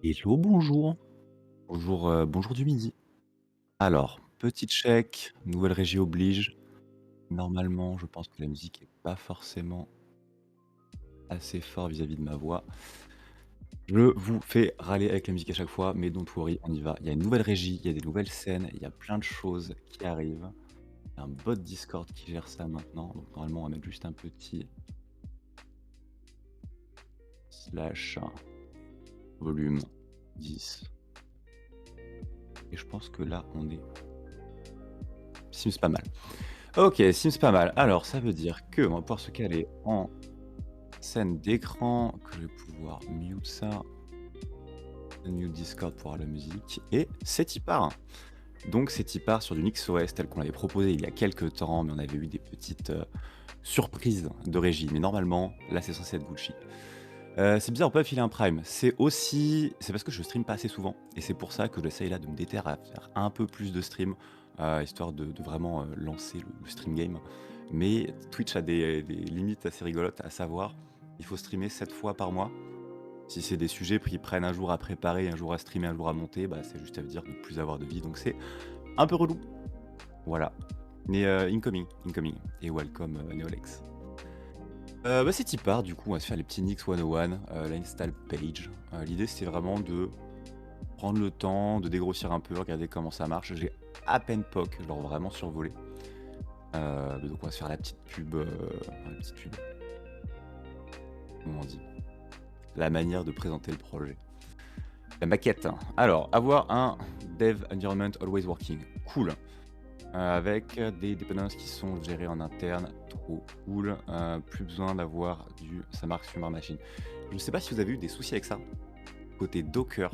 Hello, bonjour. Bonjour, bonjour du midi. Alors, petit check, nouvelle régie oblige. Normalement, je pense que la musique est pas forcément assez fort vis-à-vis de ma voix. Je vous fais râler avec la musique à chaque fois, mais don't worry, on y va. Il y a une nouvelle régie, il y a des nouvelles scènes, il y a plein de choses qui arrivent. Il y a un bot Discord qui gère ça maintenant, donc normalement, on va mettre juste un petit slash volume 10 et je pense que là, on est Sims pas mal. OK, Sims pas mal. Alors ça veut dire qu'on va pouvoir se caler en scène d'écran, que je vais pouvoir mute ça, mute Discord pour avoir la musique et c'est y part. Donc c'est y part sur du NixOS tel qu'on l'avait proposé il y a quelques temps, mais on avait eu des petites, surprises de régie. Mais normalement, là, c'est censé être Gucci. C'est bizarre, on peut pas filer un Prime. C'est parce que je stream pas assez souvent et c'est pour ça que j'essaye là de me déterre à faire un peu plus de stream, histoire de vraiment, lancer le stream game. Mais Twitch a des limites assez rigolotes, à savoir, il faut streamer 7 fois par mois. Si c'est des sujets qui prennent un jour à préparer, un jour à streamer, un jour à monter, bah, c'est juste à dire de ne plus avoir de vie, donc c'est un peu relou. Voilà. Mais, incoming et welcome, Neolex. Bah, c'est y part, du coup, on va se faire les petits Nix 101, l'install page. L'idée, c'est vraiment de prendre le temps, de dégrossir un peu, regarder comment ça marche. J'ai à peine POC, genre vraiment survolé. Donc on va se faire la petite pub, enfin, la petite pub, comment on dit? La manière de présenter le projet. La maquette. Alors, avoir un dev environment always working, cool. Avec des dépendances qui sont gérées en interne, trop cool. Plus besoin d'avoir du ça marche sur ma machine. Je ne sais pas si vous avez eu des soucis avec ça. Côté Docker,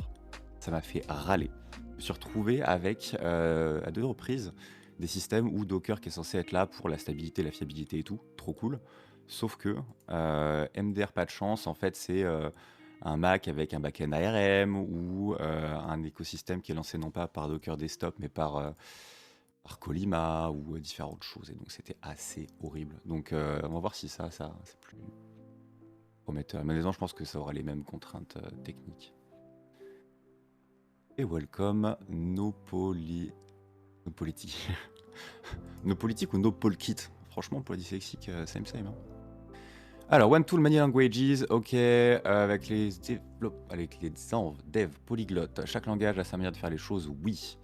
ça m'a fait râler. Je me suis retrouvé avec, à 2 reprises, des systèmes où Docker qui est censé être là pour la stabilité, la fiabilité et tout, trop cool. Sauf que, MDR pas de chance, en fait, c'est, un Mac avec un backend ARM ou, un écosystème qui est lancé non pas par Docker Desktop mais par Colima ou, différentes choses et donc c'était assez horrible. Donc, on va voir si ça c'est plus prometteur. Mais honnêtement, je pense que ça aura les mêmes contraintes, techniques. Et welcome, nos politiques. Nos politiques ou nos polkit. Franchement, pour les dyslexiques, same same, hein. Alors, one tool, many languages, ok, avec les dev polyglottes. Chaque langage a sa manière de faire les choses, oui.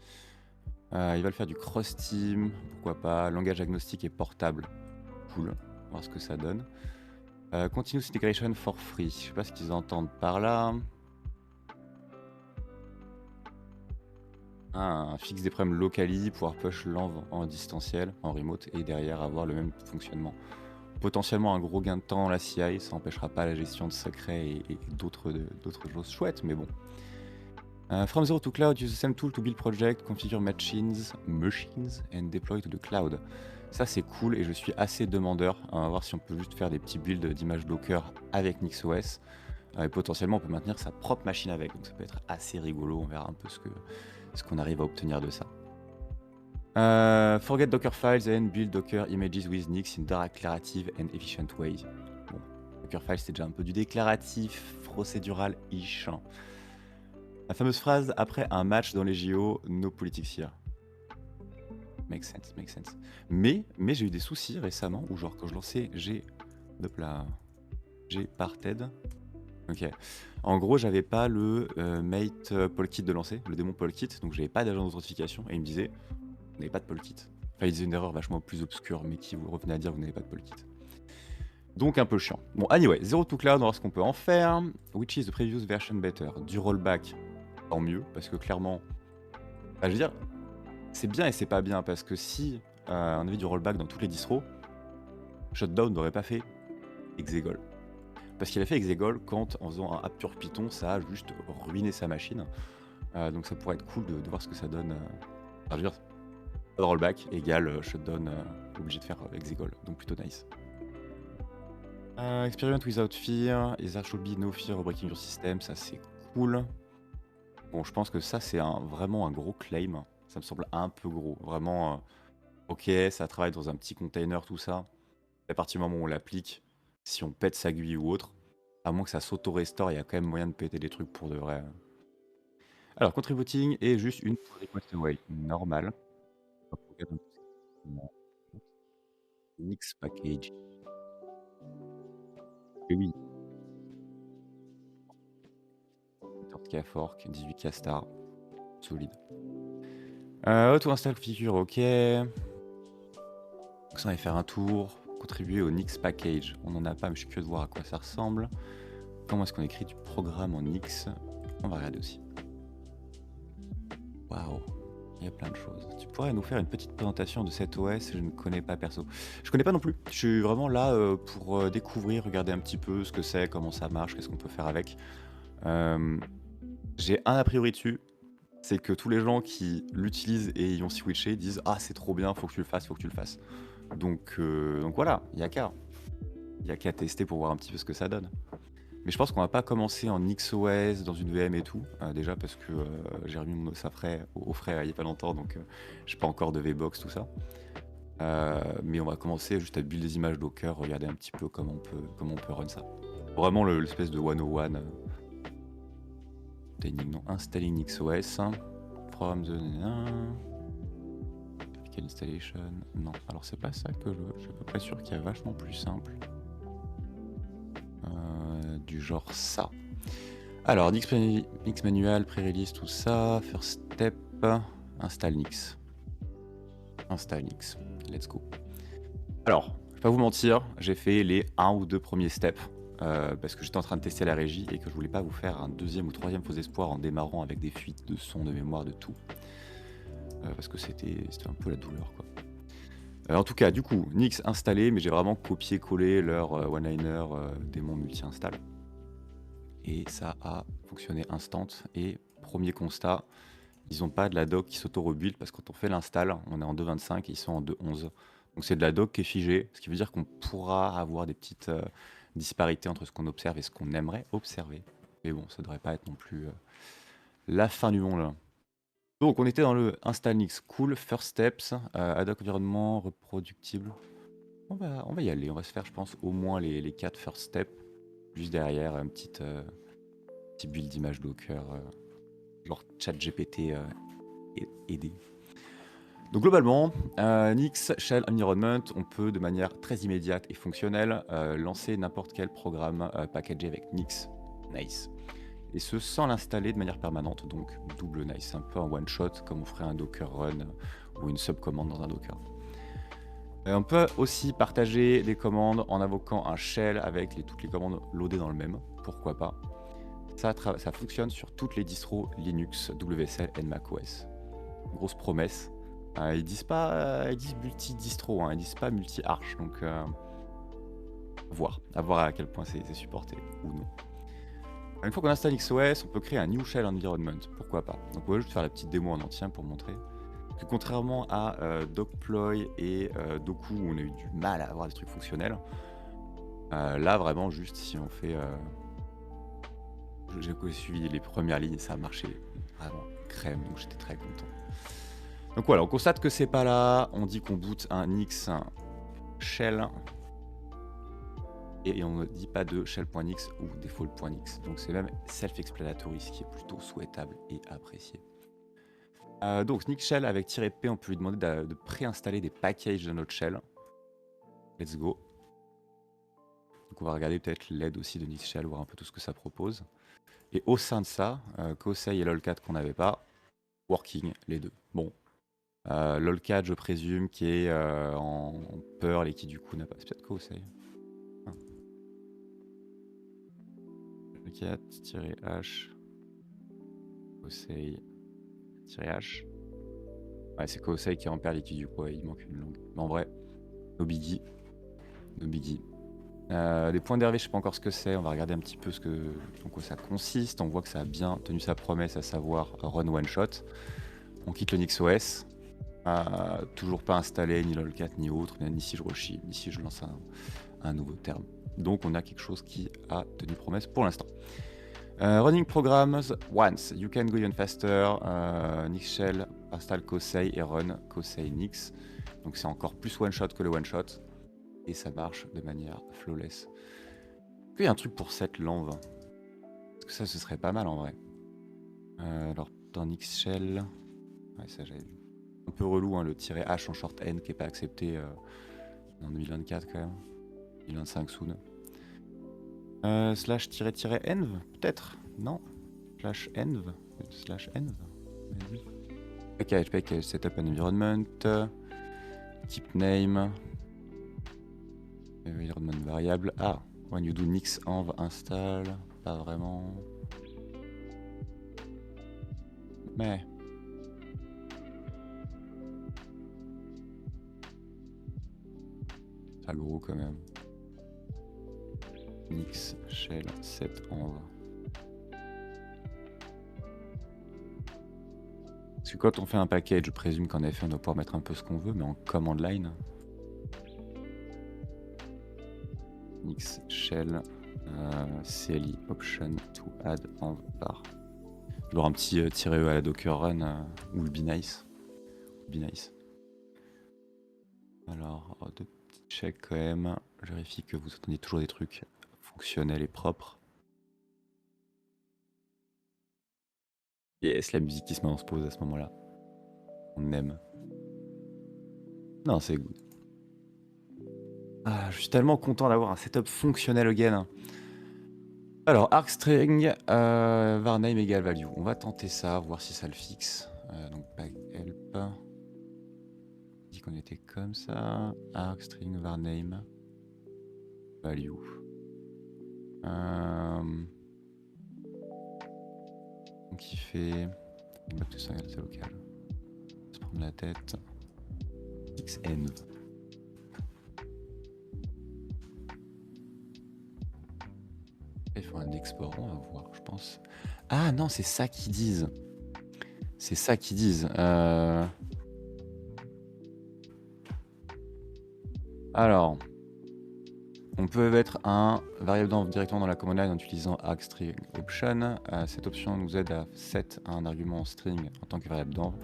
Il va le faire du cross-team, pourquoi pas. Langage agnostique et portable, cool. On va voir ce que ça donne. Continuous integration for free. Je sais pas ce qu'ils entendent par là. Un fixe des problèmes locally, pouvoir push l'env en distanciel, en remote, et derrière avoir le même fonctionnement. Potentiellement un gros gain de temps la CI, ça empêchera pas la gestion de secrets et d'autres choses chouettes, mais bon. From zero to cloud, use the same tool to build project, configure machines, and deploy to the cloud. Ça c'est cool et je suis assez demandeur. On va voir si on peut juste faire des petits builds d'images Docker avec NixOS. Et potentiellement on peut maintenir sa propre machine avec, donc ça peut être assez rigolo, on verra un peu ce qu'on arrive à obtenir de ça. Forget Docker files and build Docker images with Nix in declarative and efficient way. Bon, Docker files c'est déjà un peu du déclaratif, procédural-ish. La fameuse phrase après un match dans les JO, no politics here. Make sense, make sense. Mais j'ai eu des soucis récemment où genre quand je lançais hop là, G parted. Ok. En gros, j'avais pas le mate polkit de lancer, le démon polkit, donc j'avais pas d'agent d'authentification et il me disait vous n'avez pas de polkit. Enfin, il disait une erreur vachement plus obscure, mais qui vous revenait à dire vous n'avez pas de polkit. Donc un peu chiant. Bon, anyway, zero to cloud, on va voir ce qu'on peut en faire. Which is the previous version better? Du rollback, tant mieux, parce que clairement, je veux dire, c'est bien et c'est pas bien, parce que si on avait du rollback dans toutes les distros, Shutdown n'aurait pas fait Exegol. Parce qu'il a fait Exegol quand, en faisant un app pure Python, ça a juste ruiné sa machine. Donc ça pourrait être cool de voir ce que ça donne. Je veux dire, pas de rollback égale shutdown obligé de faire Exegol, donc plutôt nice. Experiment without fear, is there should be no fear of breaking your system, ça c'est cool. Bon, je pense que ça c'est vraiment un gros claim, ça me semble un peu gros, vraiment, ok, ça travaille dans un petit container, tout ça. À partir du moment où on l'applique, si on pète sa GUI ou autre, à moins que ça s'auto-restore, il y a quand même moyen de péter des trucs pour de vrai. Alors contributing est juste une pull request away, normal. Hop, on regarde un peu ce qu'il y a. Nix package. Et oui, 14K fork, 18K star, solide. Auto-install figure, ok. Donc ça, on va faire un tour. Contribuer au Nix package. On n'en a pas, mais je suis curieux de voir à quoi ça ressemble. Comment est-ce qu'on écrit du programme en Nix? On va regarder aussi. Waouh, il y a plein de choses. Tu pourrais nous faire une petite présentation de cet OS? Je ne connais pas perso. Je connais pas non plus. Je suis vraiment là pour découvrir, regarder un petit peu ce que c'est, comment ça marche, qu'est-ce qu'on peut faire avec. J'ai un a priori dessus, c'est que tous les gens qui l'utilisent et y ont switché disent ah c'est trop bien, faut que tu le fasses, faut que tu le fasses. Donc voilà, il y a qu'à tester pour voir un petit peu ce que ça donne. Mais je pense qu'on va pas commencer en XOS dans une VM et tout, déjà parce que j'ai remis mon OS au frais il y a pas longtemps, donc j'ai pas encore de VBox, tout ça. Mais on va commencer juste à build des images Docker, regarder un petit peu comment on peut run ça. Vraiment l'espèce de 101, non, installing XOS, from the installation, non, alors c'est pas ça que je suis à peu près sûr qu'il y a vachement plus simple. Du genre ça. Alors, Nix manual, pré-release, tout ça, first step, install Nix. Install Nix, let's go. Alors, je vais pas vous mentir, j'ai fait les 1 ou 2 premiers steps, parce que j'étais en train de tester la régie et que je voulais pas vous faire un deuxième ou troisième faux espoir en démarrant avec des fuites de son, de mémoire, de tout. Parce que c'était un peu la douleur, quoi. En tout cas, du coup, Nix installé, mais j'ai vraiment copié-collé leur one-liner démon multi-install. Et ça a fonctionné instant. Et premier constat, ils n'ont pas de la doc qui s'auto-rebuild parce que quand on fait l'install, on est en 2.25 et ils sont en 2.11. Donc c'est de la doc qui est figée, ce qui veut dire qu'on pourra avoir des petites disparités entre ce qu'on observe et ce qu'on aimerait observer. Mais bon, ça devrait pas être non plus la fin du monde, là. Donc on était dans le install Nix, cool, first steps, ad hoc environnement reproductible. On va y aller, on va se faire je pense au moins les 4 first steps. Juste derrière un petit build d'image Docker, genre ChatGPT aidé. Donc globalement, Nix Shell Environment, on peut de manière très immédiate et fonctionnelle lancer n'importe quel programme packagé avec Nix. Nice. Et ce sans l'installer de manière permanente, donc double nice. C'est un peu un one shot comme on ferait un Docker run ou une subcommande dans un Docker. On peut aussi partager des commandes en invoquant un shell avec toutes les commandes loadées dans le même, pourquoi pas. Ça fonctionne sur toutes les distros Linux, WSL et macOS. Grosse promesse. Ils disent multi-distro, hein, ils disent pas multi-arch, donc à voir à quel point c'est supporté ou non. Une fois qu'on installe XOS, on peut créer un new shell environment, pourquoi pas. Donc on va juste faire la petite démo en entier pour montrer que contrairement à Dogploy et Doku où on a eu du mal à avoir des trucs fonctionnels, là vraiment juste si on fait... J'ai suivi les premières lignes et ça a marché vraiment crème, donc j'étais très content. Donc voilà, on constate que c'est pas là, on dit qu'on boot un Nix shell et on ne dit pas de shell.nix ou default.nix. Donc c'est même self-explanatory, ce qui est plutôt souhaitable et apprécié. Donc Nix shell avec -p, on peut lui demander de préinstaller des packages de notre shell. Let's go. Donc on va regarder peut-être l'aide aussi de Nix shell, voir un peu tout ce que ça propose. Et au sein de ça, Kosei et lolcat qu'on n'avait pas, working les deux. Bon, lolcat je présume qui est en Perl et qui du coup n'a pas... C'est peut-être Kosei. Lolcat-h Kosei-h. Ouais, c'est Kosei qui est en Perl et qui du coup ouais, il manque une langue. Mais en vrai, no biggie. No biggie. Les points d'Hervé, je sais pas encore ce que c'est. On va regarder un petit peu en quoi ça consiste. On voit que ça a bien tenu sa promesse, à savoir run one shot. On quitte le NixOS. Toujours pas installé ni lolcat ni autre, ni si je rechie, ni si je lance un nouveau terme. Donc on a quelque chose qui a tenu promesse pour l'instant. Running programs once. You can go even faster. Nix shell, install Kosei et run Kosei Nix. Donc c'est encore plus one shot que le one shot. Et ça marche de manière flawless. Est-ce qu'il y a un truc pour cette langue? Parce que ça, ce serait pas mal en vrai. Alors, dans Nix-Shell. Ouais, ça j'avais vu. Un peu relou, hein, le -h en short n qui est pas accepté en 2024 quand même. 2025 soon. /env peut-être? Non. /env /env. Vas-y. Package, setup and environment. Type name. Environment variable. Ah, when you do nix env install. Pas vraiment. Mais. Pas gros quand même. Nix shell set env. Parce que quand on fait un package, je présume qu'en effet on doit pouvoir mettre un peu ce qu'on veut, mais en command line. Nix shell CLI option to add env bar. Je vais avoir un petit -e à la docker run ou le be nice. Alors, deux petits checks quand même. Je vérifie que vous entendez toujours des trucs fonctionnels et propres. Yes, la musique qui se met en pause à ce moment-là. On aime. Non, c'est good. Ah, je suis tellement content d'avoir un setup fonctionnel again. Alors, argstring varname égale value. On va tenter ça, voir si ça le fixe. Donc, back help. On dit qu'on était comme ça. Argstring varname value. Donc, il fait. Back to single, c'est local. On va se prendre la tête. Xenv. Il faut un export, on va voir, je pense. Ah non, c'est ça qu'ils disent. C'est ça qu'ils disent. Alors, on peut mettre un variable d'env directement dans la command line en utilisant argstring option. Cette option nous aide à set un argument string en tant que variable d'env.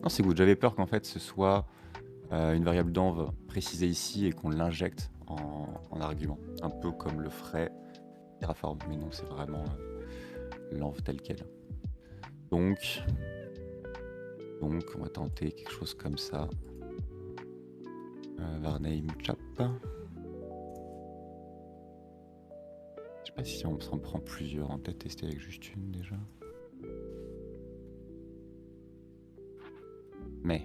Non, c'est good. J'avais peur qu'en fait ce soit une variable d'env précisée ici et qu'on l'injecte en argument, un peu comme le ferait Terraform, mais non, c'est vraiment l'env tel quel. Donc, on va tenter quelque chose comme ça. Varname chap. Je sais pas si on s'en prend plusieurs, on va peut-être tester avec juste une déjà. Mais,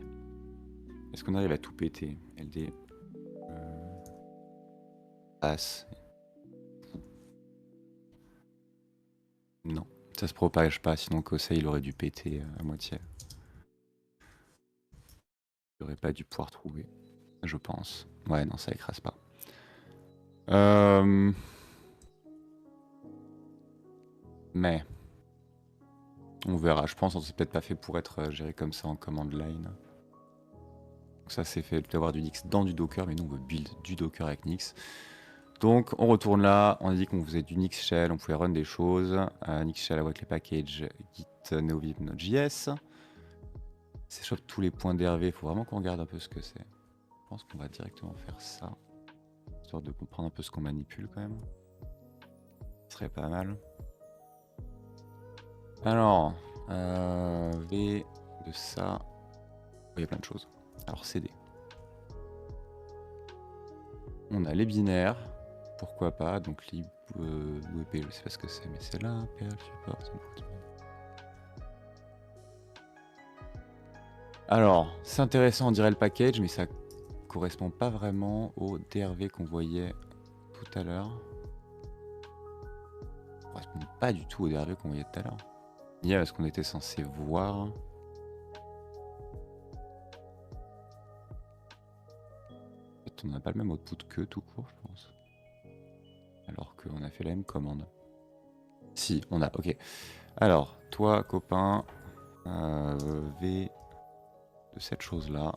est-ce qu'on arrive à tout péter? LD passe. Non, ça se propage pas, sinon Kosei il aurait dû péter à moitié. Il aurait pas dû pouvoir trouver, je pense. Ouais, non, ça écrase pas. Mais on verra, je pense que c'est peut-être pas fait pour être géré comme ça en command line. Donc ça c'est fait d'avoir du Nix dans du Docker, mais nous on veut build du Docker avec Nix. Donc on retourne là, on a dit qu'on faisait du Nix shell, on pouvait run des choses. Nix shell avec les packages git neovip node.js. Ça chope tous les points d'RV, il faut vraiment qu'on regarde un peu ce que c'est. Je pense qu'on va directement faire ça, histoire de comprendre un peu ce qu'on manipule quand même. Ce serait pas mal. Alors, V de ça, il y a plein de choses. Alors CD. On a les binaires, pourquoi pas, donc lib WP, je sais pas ce que c'est, mais c'est là, PL support. Alors, c'est intéressant, on dirait le package, mais ça correspond pas vraiment au DRV qu'on voyait tout à l'heure. Ça correspond pas du tout au DRV qu'on voyait tout à l'heure. Il y a ce qu'on était censé voir. En fait, on n'a pas le même output que tout court, je pense. Alors qu'on a fait la même commande. Si, on a, ok. Alors, toi, copain, V de cette chose-là.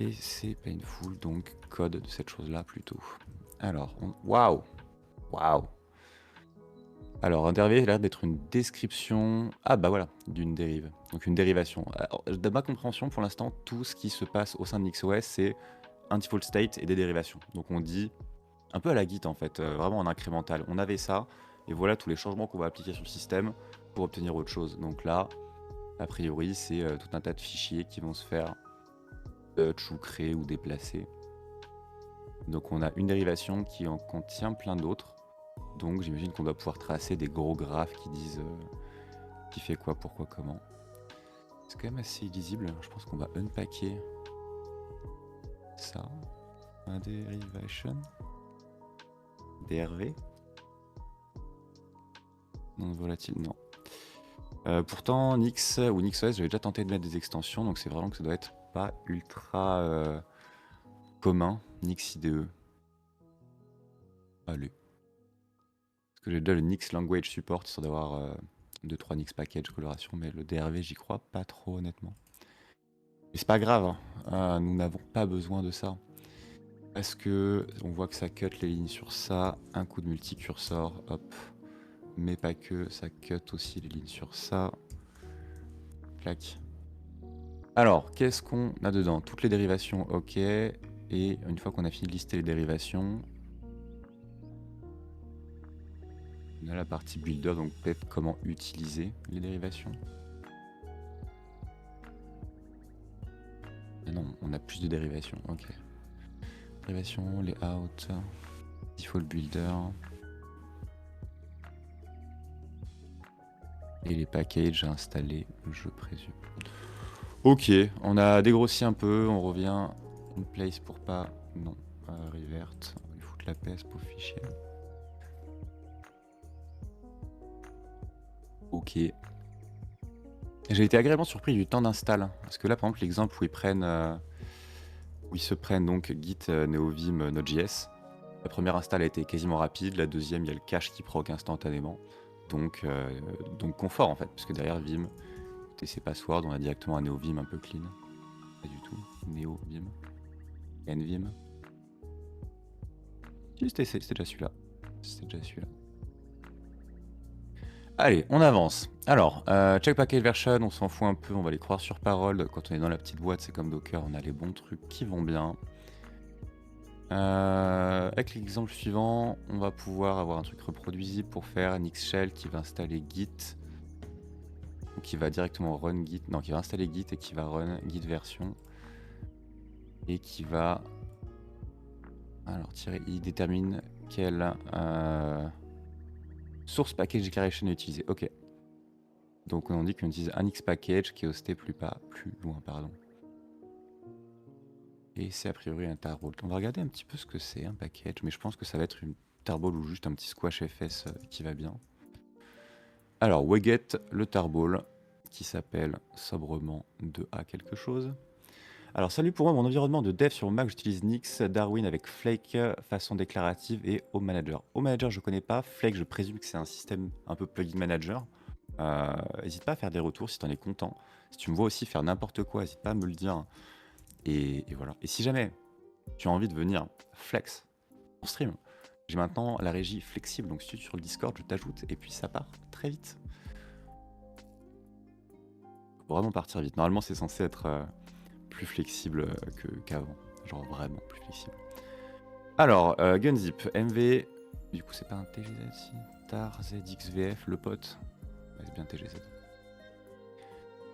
Et c'est painful, donc code de cette chose-là plutôt. Alors, waouh! Waouh! Alors, un dérivé a l'air d'être une description... Ah bah voilà, d'une dérive. Donc une dérivation. Alors, de ma compréhension, pour l'instant, tout ce qui se passe au sein de NixOS, c'est un default state et des dérivations. Donc on dit, un peu à la Git en fait, vraiment en incrémental. On avait ça, et voilà tous les changements qu'on va appliquer sur le système pour obtenir autre chose. Donc là, a priori, c'est tout un tas de fichiers qui vont se faire touch ou créer ou déplacer. Donc on a une dérivation qui en contient plein d'autres. Donc j'imagine qu'on doit pouvoir tracer des gros graphes qui disent qui fait quoi, pourquoi, comment. C'est quand même assez illisible. Je pense qu'on va unpacker ça. Un derivation. DRV. Non volatile, non. Pourtant, Nix ou NixOS, j'avais déjà tenté de mettre des extensions, donc c'est vraiment que ça doit être pas ultra commun. Nix IDE. Allez. Parce que j'ai déjà le Nix Language Support, sans d'avoir 2-3 Nix Package coloration, mais le DRV, j'y crois pas trop, honnêtement. Mais c'est pas grave, hein. Nous n'avons pas besoin de ça. Parce que on voit que ça cut les lignes sur ça, un coup de multicursor, hop. Mais pas que, ça cut aussi les lignes sur ça. Clac. Alors, qu'est-ce qu'on a dedans? Toutes les dérivations, ok. Et une fois qu'on a fini de lister les dérivations, on a la partie builder, donc peut-être comment utiliser les dérivations. Ah non, on a plus de dérivations, ok. Dérivation, layout, default builder. Et les packages à installer, je présume. Ok, on a dégrossi un peu, on revient in place pour pas... Non, revert, on va lui foutre la paix ce pauvre fichier. Ok. J'ai été agréablement surpris du temps d'install, parce que là par exemple l'exemple où ils se prennent donc Git NeoVim Node.js, la première install a été quasiment rapide, la deuxième il y a le cache qui proc instantanément, donc confort en fait, parce que derrière Vim, TC password, on a directement un NeoVim un peu clean. Pas du tout. NeoVim. NVim. C'était déjà celui-là. C'était déjà celui-là. Allez, on avance. Alors, check package version, on s'en fout un peu, on va les croire sur parole. Quand on est dans la petite boîte, c'est comme Docker, on a les bons trucs qui vont bien. Avec l'exemple suivant, on va pouvoir avoir un truc reproduisible pour faire un Xshell qui va installer Git. Ou qui va directement run Git. Non, qui va installer Git et qui va run Git version. Et qui va... Alors, -i détermine quelle source package declaration est utilisée. Ok. Donc on dit qu'on utilise un X package qui est hosté plus loin, pardon. Et c'est a priori un tarball. On va regarder un petit peu ce que c'est un package, mais je pense que ça va être une tarball ou juste un petit squash FS qui va bien. Alors, Weget, le tarball, qui s'appelle sobrement 2A quelque chose. Alors, salut, pour moi, mon environnement de dev sur Mac, j'utilise Nix, Darwin avec Flake, façon déclarative et Home Manager. Home Manager, je connais pas. Flake, je présume que c'est un système un peu plugin manager. N'hésite pas à faire des retours si tu en es content. Si tu me vois aussi faire n'importe quoi, n'hésite pas à me le dire. Et voilà. Et si jamais tu as envie de venir flex en stream, j'ai maintenant la régie flexible. Donc si tu es sur le Discord, je t'ajoute et puis ça part très vite. Faut vraiment partir vite. Normalement, c'est censé être plus flexible qu'avant. Genre vraiment plus flexible. Alors, Gunzip, MV. Du coup, c'est pas un TGZ si. TAR, ZXVF, le pote. Ouais, c'est bien TGZ.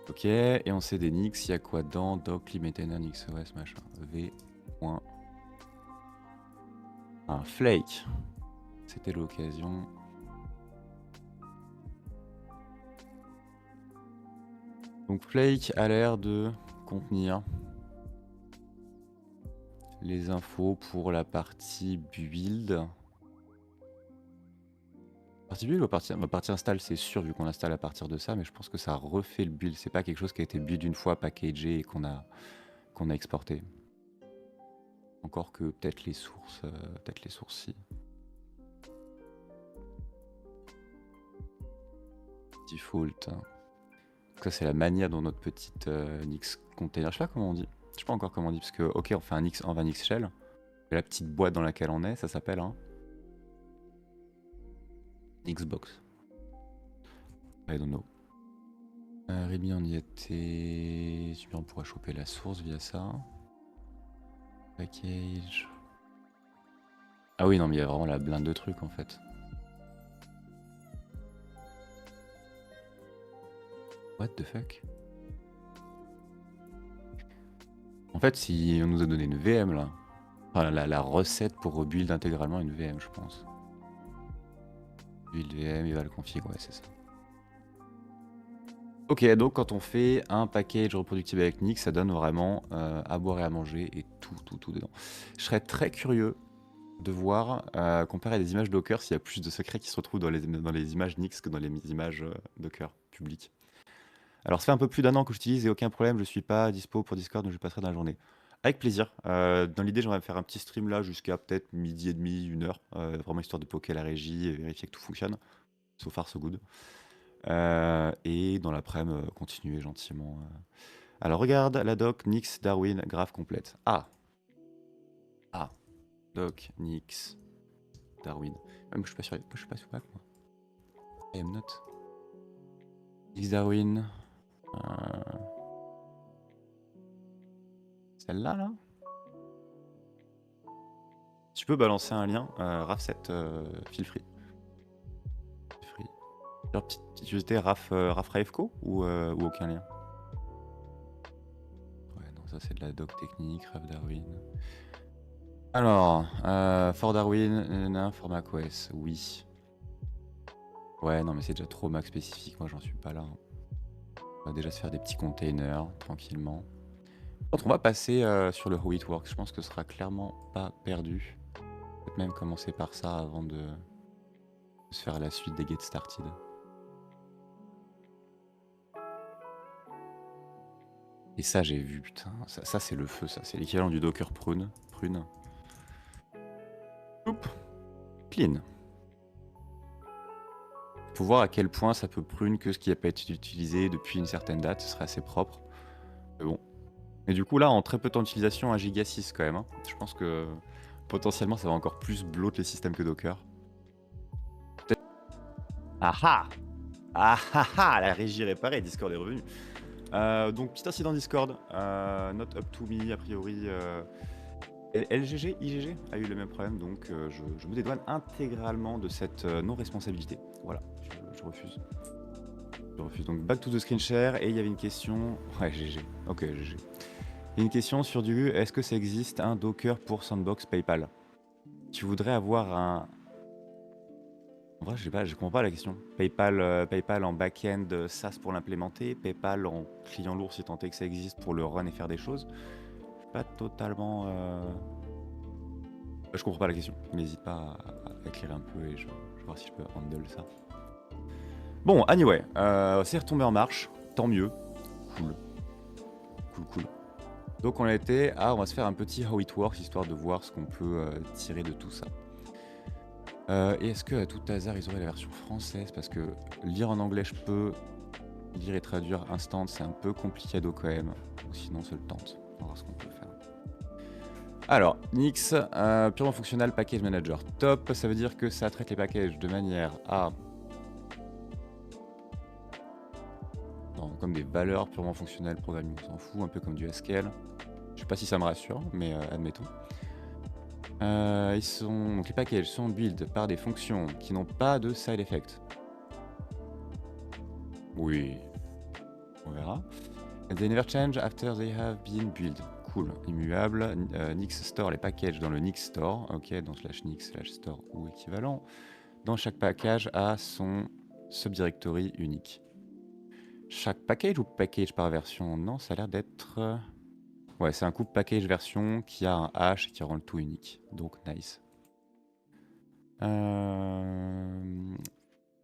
Ok, et on sait des Nix, il y a quoi dans doc, maintainer, NixOS, machin. V. Un flake. C'était l'occasion. Donc flake a l'air de contenir les infos pour la partie build. Partie build ou partie install, c'est sûr vu qu'on installe à partir de ça, mais je pense que ça refait le build. C'est pas quelque chose qui a été build une fois, packagé et qu'on a exporté. Encore que peut-être les sources si. Default. Ça c'est la manière dont notre petite Nix container. Je sais pas comment on dit. Je sais pas encore comment on dit parce que ok on fait un Nix shell. La petite boîte dans laquelle on est, ça s'appelle un Xbox. I don't know. Rémi on y était. Super, on pourra choper la source via ça. Package. Ah oui non mais il y a vraiment la blinde de trucs en fait. What the fuck? En fait, si on nous a donné une VM là. Enfin, la recette pour rebuild intégralement une VM, je pense. Build VM, eval config, ouais, c'est ça. Ok, donc quand on fait un package reproductible avec Nix, ça donne vraiment à boire et à manger et tout dedans. Je serais très curieux de voir, comparé à des images Docker, s'il y a plus de secrets qui se retrouvent dans les images Nix que dans les images Docker publiques. Alors ça fait un peu plus d'un an que j'utilise et aucun problème, je suis pas dispo pour Discord, donc je passerai dans la journée. Avec plaisir. Dans l'idée, j'aimerais faire un petit stream là jusqu'à peut-être midi et demi, 1 heure, vraiment histoire de poker la régie et vérifier que tout fonctionne. So far, so good. Et dans l'après-midi, continuer gentiment. Alors regarde la doc Nix Darwin graph complète. Ah, doc Nix Darwin. Même je suis pas sûr, je suis pas sûr moi. I am not. Nix Darwin. Celle-là là. Tu peux balancer un lien, RAF7, feel free. Genre petite utilité RAF RAFCO ou aucun lien? Ouais, non, ça c'est de la doc technique, RAF Darwin. Alors, for Darwin, for macOS, oui. Ouais, non, mais c'est déjà trop Mac spécifique, moi j'en suis pas là. On va déjà se faire des petits containers tranquillement. On va passer sur le How It Works, je pense que ce sera clairement pas perdu. Peut-être même commencer par ça avant de se faire la suite des Get Started. Et ça j'ai vu, putain, ça c'est le feu, ça c'est l'équivalent du Docker prune. Oups. Clean. Faut voir à quel point ça peut prune que ce qui n'a pas été utilisé depuis une certaine date, ce serait assez propre. Mais bon. Et du coup là, en très peu de temps d'utilisation, 1 giga 6 quand même. Hein. Je pense que potentiellement ça va encore plus bloat les systèmes que Docker. Ah ah! Ah ah ah! La régie réparée, Discord est revenu. Donc petit incident Discord, not up to me a priori. LGG, IGG a eu le même problème, donc je me dédouane intégralement de cette non-responsabilité. Voilà, je refuse. Je refuse. Donc back to the screen share, et il y avait une question... Ouais, GG. Ok, GG. Il y a une question sur du... Est-ce que ça existe un Docker pour Sandbox PayPal? Tu voudrais avoir un... En vrai, je comprends pas la question. PayPal en back-end SaaS pour l'implémenter, PayPal en client lourd si tant est que ça existe pour le run et faire des choses. Je suis pas totalement... Je comprends pas la question. N'hésite pas à éclairer un peu et je vais voir si je peux handle ça. Bon, anyway, c'est retombé en marche. Tant mieux. Cool. Donc on a été on va se faire un petit How It Works, histoire de voir ce qu'on peut tirer de tout ça. Et est-ce que à tout hasard ils auraient la version française? Parce que lire en anglais je peux, lire et traduire instant c'est un peu complicado quand même. Ou sinon se le tente. On va voir ce qu'on peut faire. Alors, Nix, purement fonctionnel, package manager top, ça veut dire que ça traite les packages de manière à... Non, comme des valeurs purement fonctionnelles, programming, on s'en fout, un peu comme du SQL. Je sais pas si ça me rassure, mais admettons. Donc les packages sont build par des fonctions qui n'ont pas de side effect. Oui, on verra. They never change after they have been built. Cool, immuable. Nix store les packages dans le Nix store. Ok, donc /nix/store ou équivalent. Dans chaque package a son subdirectory unique. Chaque package ou package par version? Non, ça a l'air d'être... Ouais, c'est un couple package version qui a un hash et qui rend le tout unique. Donc nice.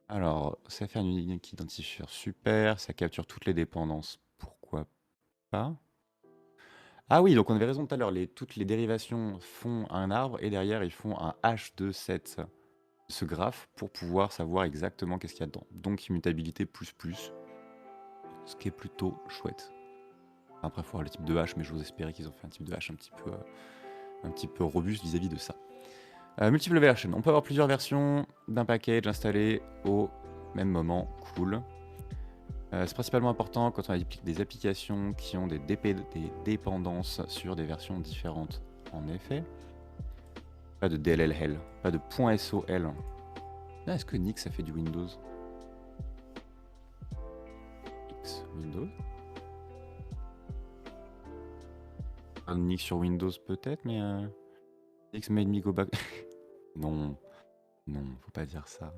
Alors, ça fait un unique identifier, super. Ça capture toutes les dépendances. Pourquoi pas? Ah oui, donc on avait raison tout à l'heure. Toutes les dérivations font un arbre et derrière ils font un hash de ce graphe pour pouvoir savoir exactement qu'est-ce qu'il y a dedans. Donc immutabilité plus, ce qui est plutôt chouette. Après, il faut voir le type de hash, mais j'ose espérer qu'ils ont fait un type de hash un petit peu robuste vis-à-vis de ça. Multiple version. On peut avoir plusieurs versions d'un package installé au même moment. Cool. C'est principalement important quand on applique des applications qui ont des dépendances sur des versions différentes. En effet. Pas de DLLL, pas de .sol. Est-ce que Nix a fait du Windows? Nix. Windows. Un Nix sur Windows peut-être, mais Nix made me go back. Non, non, faut pas dire ça.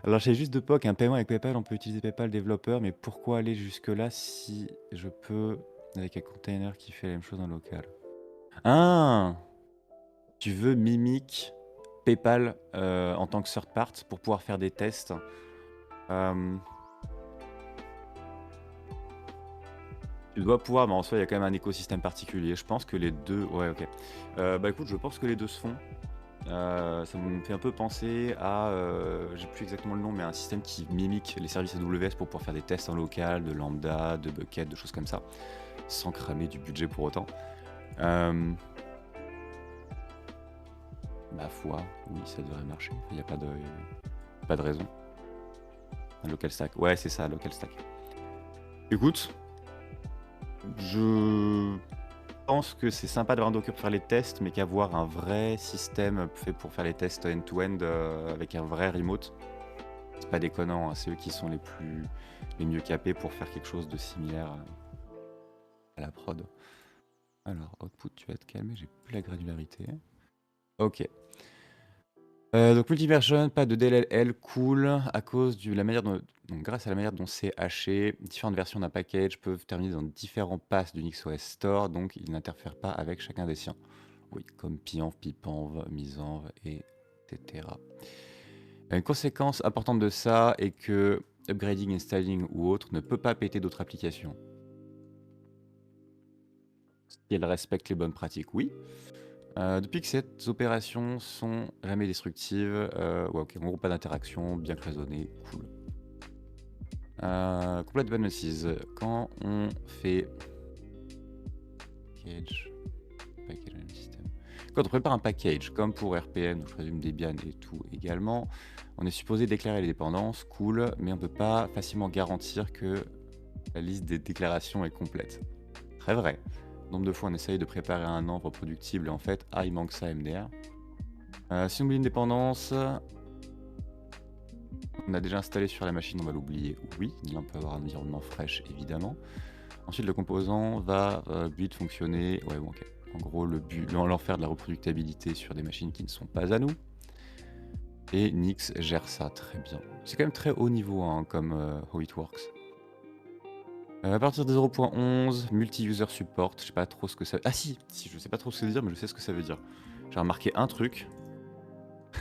Alors j'ai juste de POC, un paiement avec PayPal, on peut utiliser PayPal développeur, mais pourquoi aller jusque-là si je peux avec un container qui fait la même chose en local? Ah! Tu veux Mimic PayPal en tant que third part pour pouvoir faire des tests. Tu dois pouvoir, mais en soi, il y a quand même un écosystème particulier. Je pense que les deux... Ouais, ok. Bah écoute, je pense que les deux se font. Ça me fait un peu penser à, j'ai plus exactement le nom, mais un système qui mimique les services AWS pour pouvoir faire des tests en local, de lambda, de bucket, de choses comme ça, sans cramer du budget pour autant. Ma foi, oui, ça devrait marcher. Il n'y a pas de raison. Un local stack. Ouais, c'est ça, local stack. Écoute, je pense que c'est sympa d'avoir un Docker pour faire les tests, mais qu'avoir un vrai système fait pour faire les tests end-to-end avec un vrai remote, c'est pas déconnant, hein. C'est eux qui sont les mieux capés pour faire quelque chose de similaire à la prod. Alors, output, tu vas te calmer, j'ai plus la granularité. Ok. Donc multiversion, pas de DLL, cool, à cause de la manière dont, donc grâce à la manière dont c'est haché, différentes versions d'un package peuvent terminer dans différents passes du NixOS Store, donc ils n'interfèrent pas avec chacun des siens. Oui, comme pienv, pipenv, misenv, etc. Une conséquence importante de ça est que upgrading, installing ou autre ne peut pas péter d'autres applications. Si elle respecte les bonnes pratiques, oui. Depuis que ces opérations sont jamais destructives, ouais, ok, en gros pas d'interaction, bien cloisonné, cool. Complete dependencies. Quand on fait package system. Quand on prépare un package, comme pour RPM, donc je présume Debian et tout également, on est supposé déclarer les dépendances, cool, mais on peut pas facilement garantir que la liste des déclarations est complète. Très vrai. Nombre de fois on essaye de préparer un nombre reproductible et en fait, ah, il manque ça MDR. Si on oublie une dépendance, on a déjà installé sur la machine, on va l'oublier. Oui, là on peut avoir un environnement fraîche évidemment. Ensuite le composant va build fonctionner. Ouais bon ok. En gros l'enfer de la reproductibilité sur des machines qui ne sont pas à nous. Et Nix gère ça très bien. C'est quand même très haut niveau hein, comme how it works. À partir de 0.11, multi-user support, je sais pas trop ce que ça... Ah si, je sais pas trop ce que ça veut dire, mais je sais ce que ça veut dire. J'ai remarqué un truc,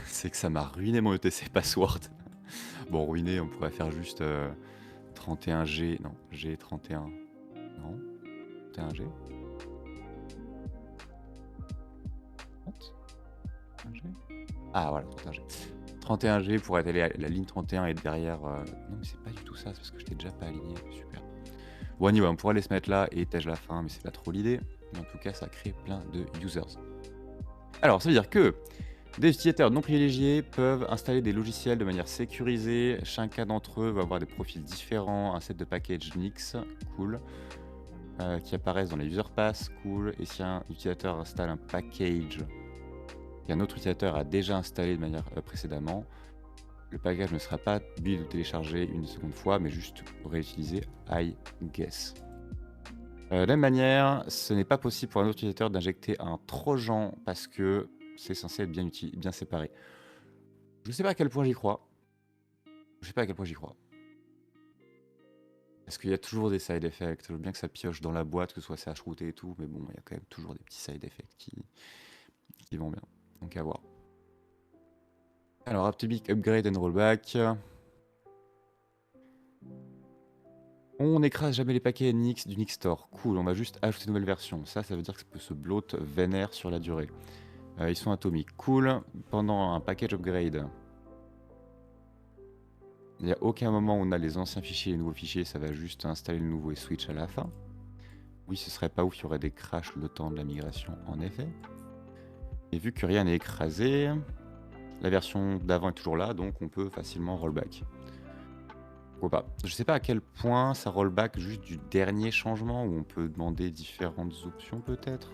c'est que ça m'a ruiné mon ETC password. Bon, ruiné, on pourrait faire juste 31G, non, G31, non, 31G. What 31G. Ah voilà, 31G. 31G pour être allé à la ligne 31 et derrière... Non mais c'est pas du tout ça, c'est parce que je t'ai déjà pas aligné, super. Bon, anyway, on pourrait aller se mettre là et tège la fin, mais c'est pas trop l'idée. Mais en tout cas, ça crée plein de users. Alors, ça veut dire que des utilisateurs non privilégiés peuvent installer des logiciels de manière sécurisée. Chacun d'entre eux va avoir des profils différents, un set de packages Nix, cool, qui apparaissent dans les user pass, cool. Et si un utilisateur installe un package qu'un autre utilisateur a déjà installé de manière précédemment, le package ne sera pas build ou téléchargé une seconde fois, mais juste réutilisé, I guess. De la même manière, ce n'est pas possible pour un autre utilisateur d'injecter un trojan parce que c'est censé être bien séparé. Je ne sais pas à quel point j'y crois. Je sais pas à quel point j'y crois. Parce qu'il y a toujours des side effects. Je veux bien que ça pioche dans la boîte, que ce soit CH-route et tout, mais bon, il y a quand même toujours des petits side effects qui vont bien. Donc à voir. Alors, Aptemic Upgrade and Rollback. On n'écrase jamais les paquets Nix du Nix Store. Cool, on va juste ajouter une nouvelle version. Ça veut dire que ça peut se bloat vénère sur la durée. Ils sont atomiques. Cool. Pendant un package upgrade, il n'y a aucun moment où on a les anciens fichiers et les nouveaux fichiers. Ça va juste installer le nouveau et switch à la fin. Oui, ce serait pas ouf, il y aurait des crashs le temps de la migration, en effet. Et vu que rien n'est écrasé, la version d'avant est toujours là, donc on peut facilement rollback. Pourquoi pas. Je sais pas à quel point ça rollback juste du dernier changement, où on peut demander différentes options peut-être.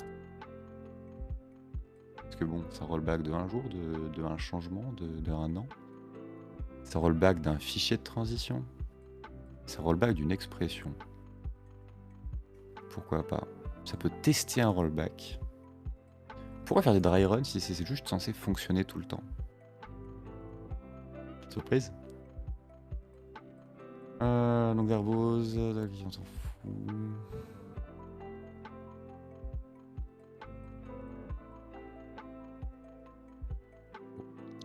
Parce que bon, ça rollback de un jour, de un changement, de un an. Ça rollback d'un fichier de transition. C'est un rollback d'une expression. Pourquoi pas? Ça peut tester un rollback. Pourquoi faire des dry runs si c'est juste censé fonctionner tout le temps? Surprise. Donc verbose, on s'en fout.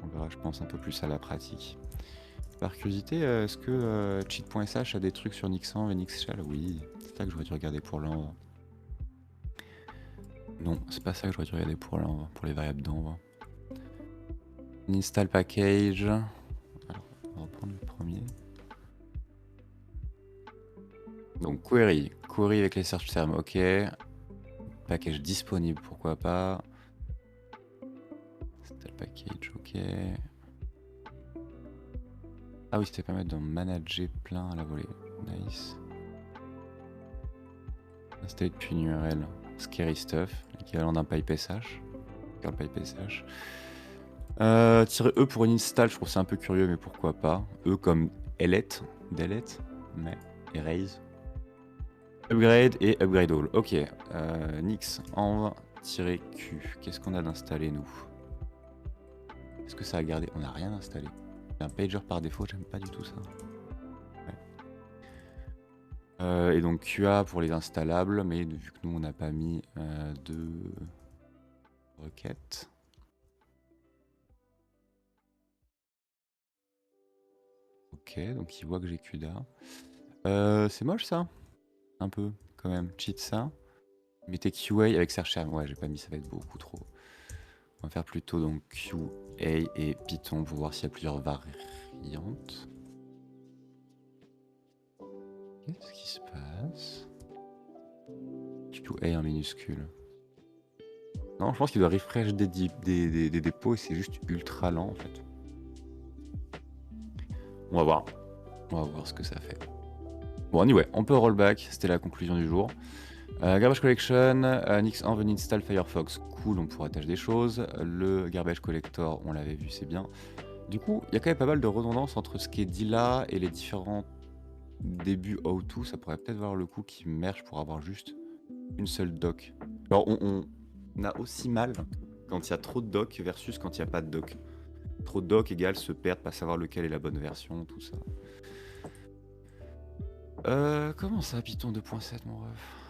On verra, je pense, un peu plus à la pratique. Par curiosité, est-ce que cheat.sh a des trucs sur Nixenv et Nixshell? Oui, c'est ça que j'aurais dû regarder pour l'envoi. Non, c'est pas ça que j'aurais dû regarder pour l'envoi, pour les variables d'envoi. Install package. Alors, on va reprendre le premier. Donc query avec les search terms, ok. Package disponible, pourquoi pas. Install package, ok. Ah oui, c'était permettre d'en manager plein à la volée. Nice. Installer depuis une URL. Scary stuff, l'équivalent d'un pipe SH. Curl pipe SH. Tirer E pour une install, je trouve c'est un peu curieux, mais pourquoi pas. E comme delete, mais erase. Upgrade et upgrade all. Ok. Nix env-q. Qu'est-ce qu'on a d'installé nous? Est-ce que ça a gardé? On n'a rien installé. Un pager par défaut, j'aime pas du tout ça. Ouais. Et donc QA pour les installables, mais vu que nous on n'a pas mis de requêtes. Ok, donc il voit que j'ai QDA. C'est moche ça? Un peu, quand même. Cheat ça. Mettez QA avec search. Ouais, j'ai pas mis, ça va être beaucoup trop. On va faire plutôt donc QA et Python pour voir s'il y a plusieurs variantes. Qu'est-ce qui se passe? QA en minuscule. Non, je pense qu'il doit refresh des dépôts et c'est juste ultra lent en fait. On va voir. On va voir ce que ça fait. Bon, anyway, on peut rollback. C'était la conclusion du jour. Garbage collection, Nixenv install Firefox. Cool, on pourra attacher des choses. Le garbage collector, on l'avait vu, c'est bien. Du coup, il y a quand même pas mal de redondance entre ce qui est dit là et les différents débuts how-to. Ça pourrait peut-être valoir le coup qu'ils mergent pour avoir juste une seule doc. Alors, on a aussi mal quand il y a trop de doc versus quand il n'y a pas de doc. Trop de doc égale se perdre, pas savoir lequel est la bonne version, tout ça. Comment ça, Python 2.7, mon ref?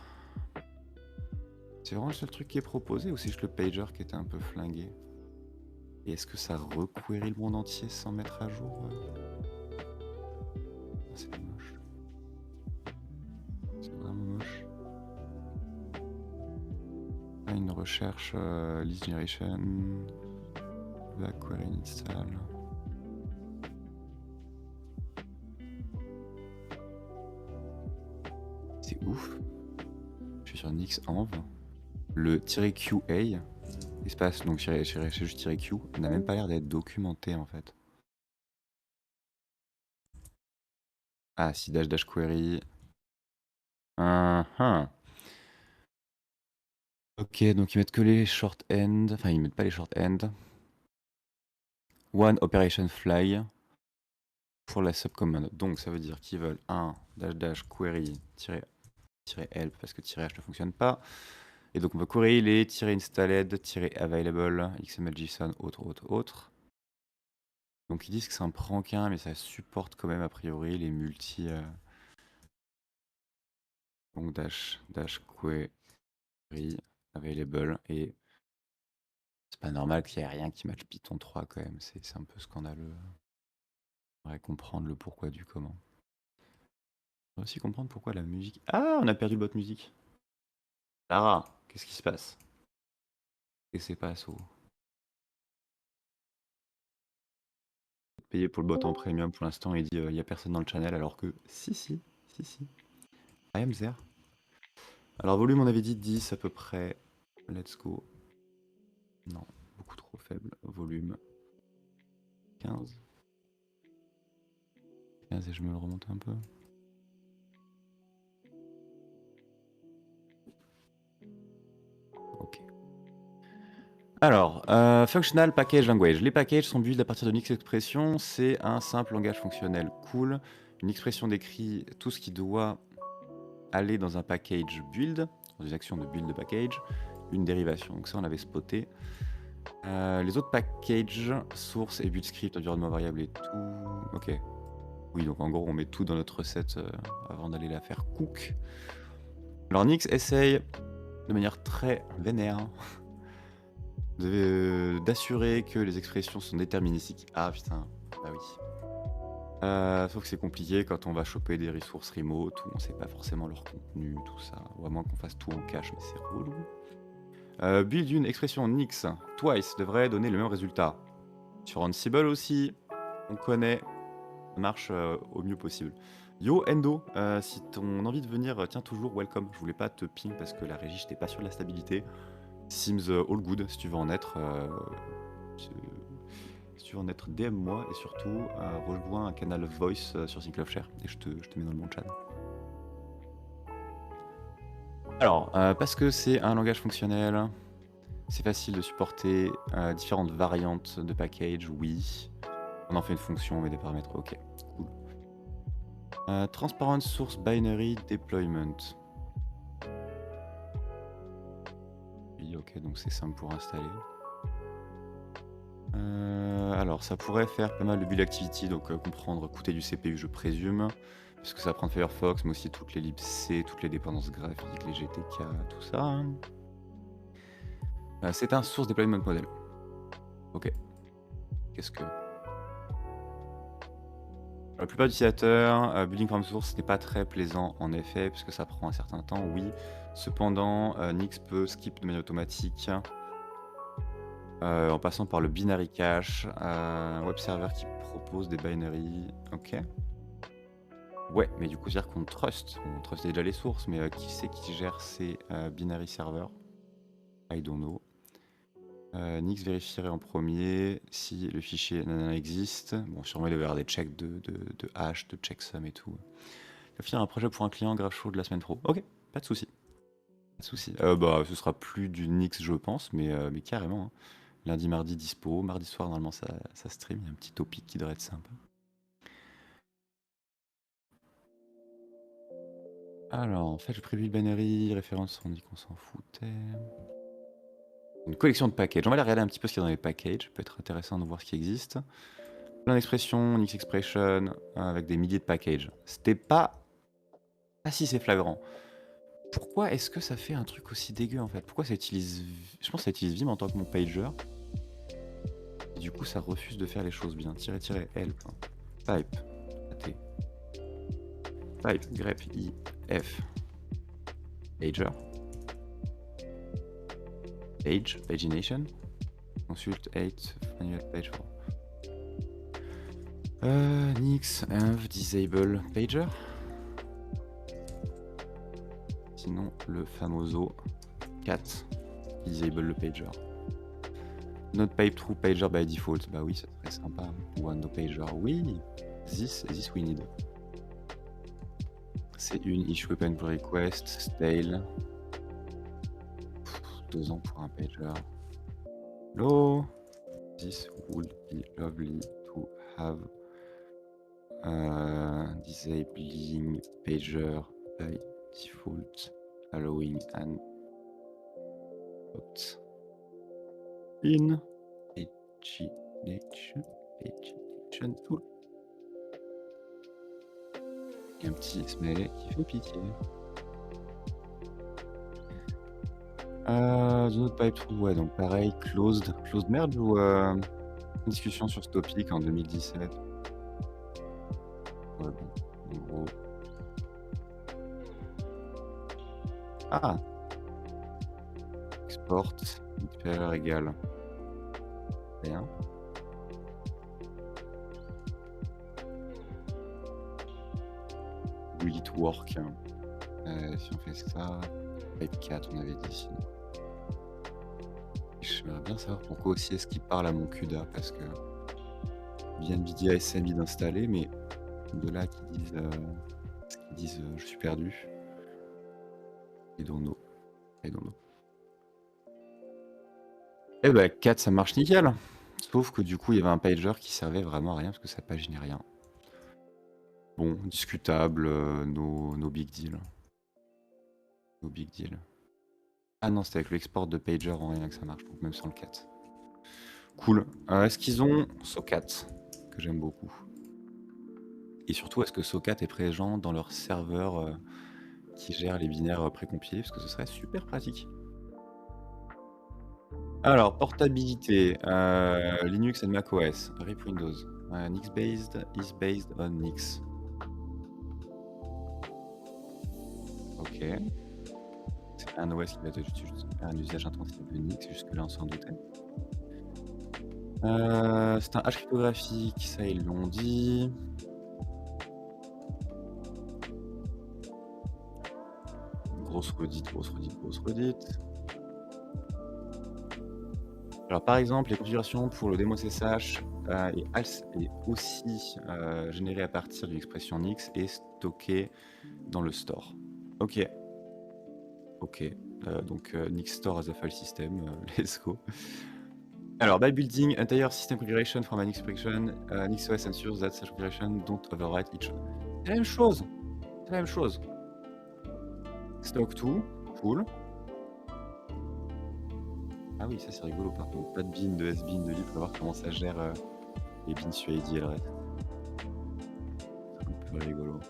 C'est vraiment le seul truc qui est proposé ou c'est juste le pager qui était un peu flingué? Et est-ce que ça requery le monde entier sans mettre à jour? C'est moche. C'est vraiment moche. Une recherche list generation, la query install. C'est ouf. Je suis sur Nixenv. Le -QA, espace, donc j'ai juste -Q, n'a même pas l'air d'être documenté en fait. Ah, si dash query. Ok, donc ils mettent que les short end, enfin ils mettent pas les short end. One operation fly pour la subcommand. Donc ça veut dire qu'ils veulent un -query -help parce que -h ne fonctionne pas. Et donc on peut query les -installed, -available, XML JSON, autre. Donc ils disent que ça en prend qu'un, mais ça supporte quand même a priori les multi. Donc dash query available, et c'est pas normal qu'il n'y ait rien qui matche Python 3 quand même, c'est un peu scandaleux. On devrait comprendre le pourquoi du comment. On va aussi comprendre pourquoi la musique... Ah, on a perdu le bot musique. Lara, qu'est-ce qui se passe? Qu'est-ce qui se passe? Payé pour le bot en premium pour l'instant, il dit il n'y a personne dans le channel alors que si. I am there. Alors volume on avait dit 10 à peu près. Let's go. Non, beaucoup trop faible. Volume 15. 15 et je me le remonte un peu. Ok. Alors, Functional Package Language. Les packages sont build à partir de Nix Expression. C'est un simple langage fonctionnel cool. une expression décrit tout ce qui doit aller dans un package build, dans des actions de build de package, une dérivation. Donc ça, on avait spoté. Les autres packages, source et build script, environnement variable et tout. Ok. Oui, donc en gros, on met tout dans notre recette avant d'aller la faire cook. Alors Nix essaye de manière très vénère d'assurer que les expressions sont déterministiques. Ah putain, bah oui. Sauf que c'est compliqué quand on va choper des ressources remote où on sait pas forcément leur contenu, tout ça. Ou à moins qu'on fasse tout en cache, mais c'est relou. Build une expression Nix twice devrait donner le même résultat. Sur Ansible aussi, on connaît, ça marche au mieux possible. Yo Endo, si ton envie de venir tient toujours, welcome. Je voulais pas te ping parce que la régie, j'étais pas sûr de la stabilité. Seems all good, si tu veux en être. Si tu veux en être, DM-moi et surtout rejoins un canal voice sur Synclofshare et je te mets dans le bon chat. Alors, parce que c'est un langage fonctionnel, c'est facile de supporter différentes variantes de package, oui. On en fait une fonction, on met des paramètres, ok, cool. Transparent Source Binary Deployment. Oui, ok, donc c'est simple pour installer. Alors, ça pourrait faire pas mal de build activity, donc comprendre coûter du CPU, je présume. Parce que ça prend Firefox, mais aussi toutes les libc, toutes les dépendances graphiques, les GTK, tout ça. Hein. C'est un source deployment model. Ok. Qu'est-ce que... La plupart des utilisateurs, building from source n'est pas très plaisant en effet, puisque ça prend un certain temps, oui. Cependant, Nix peut skip de manière automatique en passant par le binary cache, web server qui propose des binaries. Ok. Ouais, mais du coup, c'est-à-dire qu'on trust. On trust déjà les sources, mais qui c'est qui gère ces binary servers? I don't know. Nix vérifierait en premier si le fichier nanana existe. Bon, sûrement il va y avoir des checks de hash, de checksum et tout. Il va finir un projet pour un client grave chaud de la semaine pro. Ok, pas de souci. Pas de souci. Bah, ce sera plus du Nix, je pense, mais carrément. Hein. Lundi, mardi, dispo. Mardi soir, normalement, ça stream. Il y a un petit topic qui devrait être sympa. Alors, en fait, je prévu le binary, référence, on dit qu'on s'en foutait. Une collection de packages. On va aller regarder un petit peu ce qu'il y a dans les packages. Ça peut être intéressant de voir ce qui existe. Plein d'expressions, Nix Expression, avec des milliers de packages. C'était pas... Ah si, c'est flagrant. Pourquoi est-ce que ça fait un truc aussi dégueu en fait? Pourquoi ça utilise... Je pense que ça utilise Vim en tant que mon pager. Et du coup, ça refuse de faire les choses bien. -help. Type. T. Type. grep if. Pager. Page. Pagination. Consult 8. Manual page 4. Nix. Env. Disable. Pager. Sinon, le famoso cat. Disable le pager. Not pipe true pager by default. Bah oui, ça serait sympa. One no pager. Oui. This we need. C'est une issue open pull request. Stale. 2 ans pour un pager. Hello. This would be lovely to have. Disabling pager by default. Allowing an opt in pagination tool. Et un petit smiley qui fait pitié. The Node Pipe True, ouais, donc pareil, closed merge ou une discussion sur ce topic en 2017. Ouais, bon, en gros. Ah! Export, pair égale. Rien. Will it work? Si on fait ça, Type 4, on avait dit sinon. J'aimerais bien savoir pourquoi aussi est-ce qu'il parle à mon CUDA, parce que via NVIDIA SMI d'installer, mais de là qu'ils disent je suis perdu. I don't know. Eh bah 4 ça marche nickel. Sauf que du coup il y avait un pager qui servait vraiment à rien parce que ça paginait rien. Bon, discutable, no big deal. No big deal. Ah non, c'était avec l'export de pager en rien que ça marche, donc même sans le cat. Cool. Est-ce qu'ils ont Socat, que j'aime beaucoup. Et surtout, est-ce que Socat est présent dans leur serveur qui gère les binaires précompilés, parce que ce serait super pratique. Alors, portabilité, Linux and macOS, RIP Windows. Nix-based is based on Nix. Ok. C'est un OS qui va être un usage intensif de Nix, jusque-là on s'en doutait. C'est un hash cryptographique, ça ils l'ont dit. Grosse redite, grosse redite, grosse redite. Alors par exemple, les configurations pour le démo SSH est aussi générée à partir d'une expression Nix et stockée dans le store. Ok. Ok. Donc Nix store as a file system, let's go. Alors, by building entire system configuration from an expression, NixOS ensures that such configuration don't overwrite each other. C'est la même chose. C'est la même chose. Stock to, cool. Ah oui, ça c'est rigolo par contre. Pas de bin, de sbin, de lib, faut voir comment ça gère les bins sur ID et le reste. C'est un peu rigolo.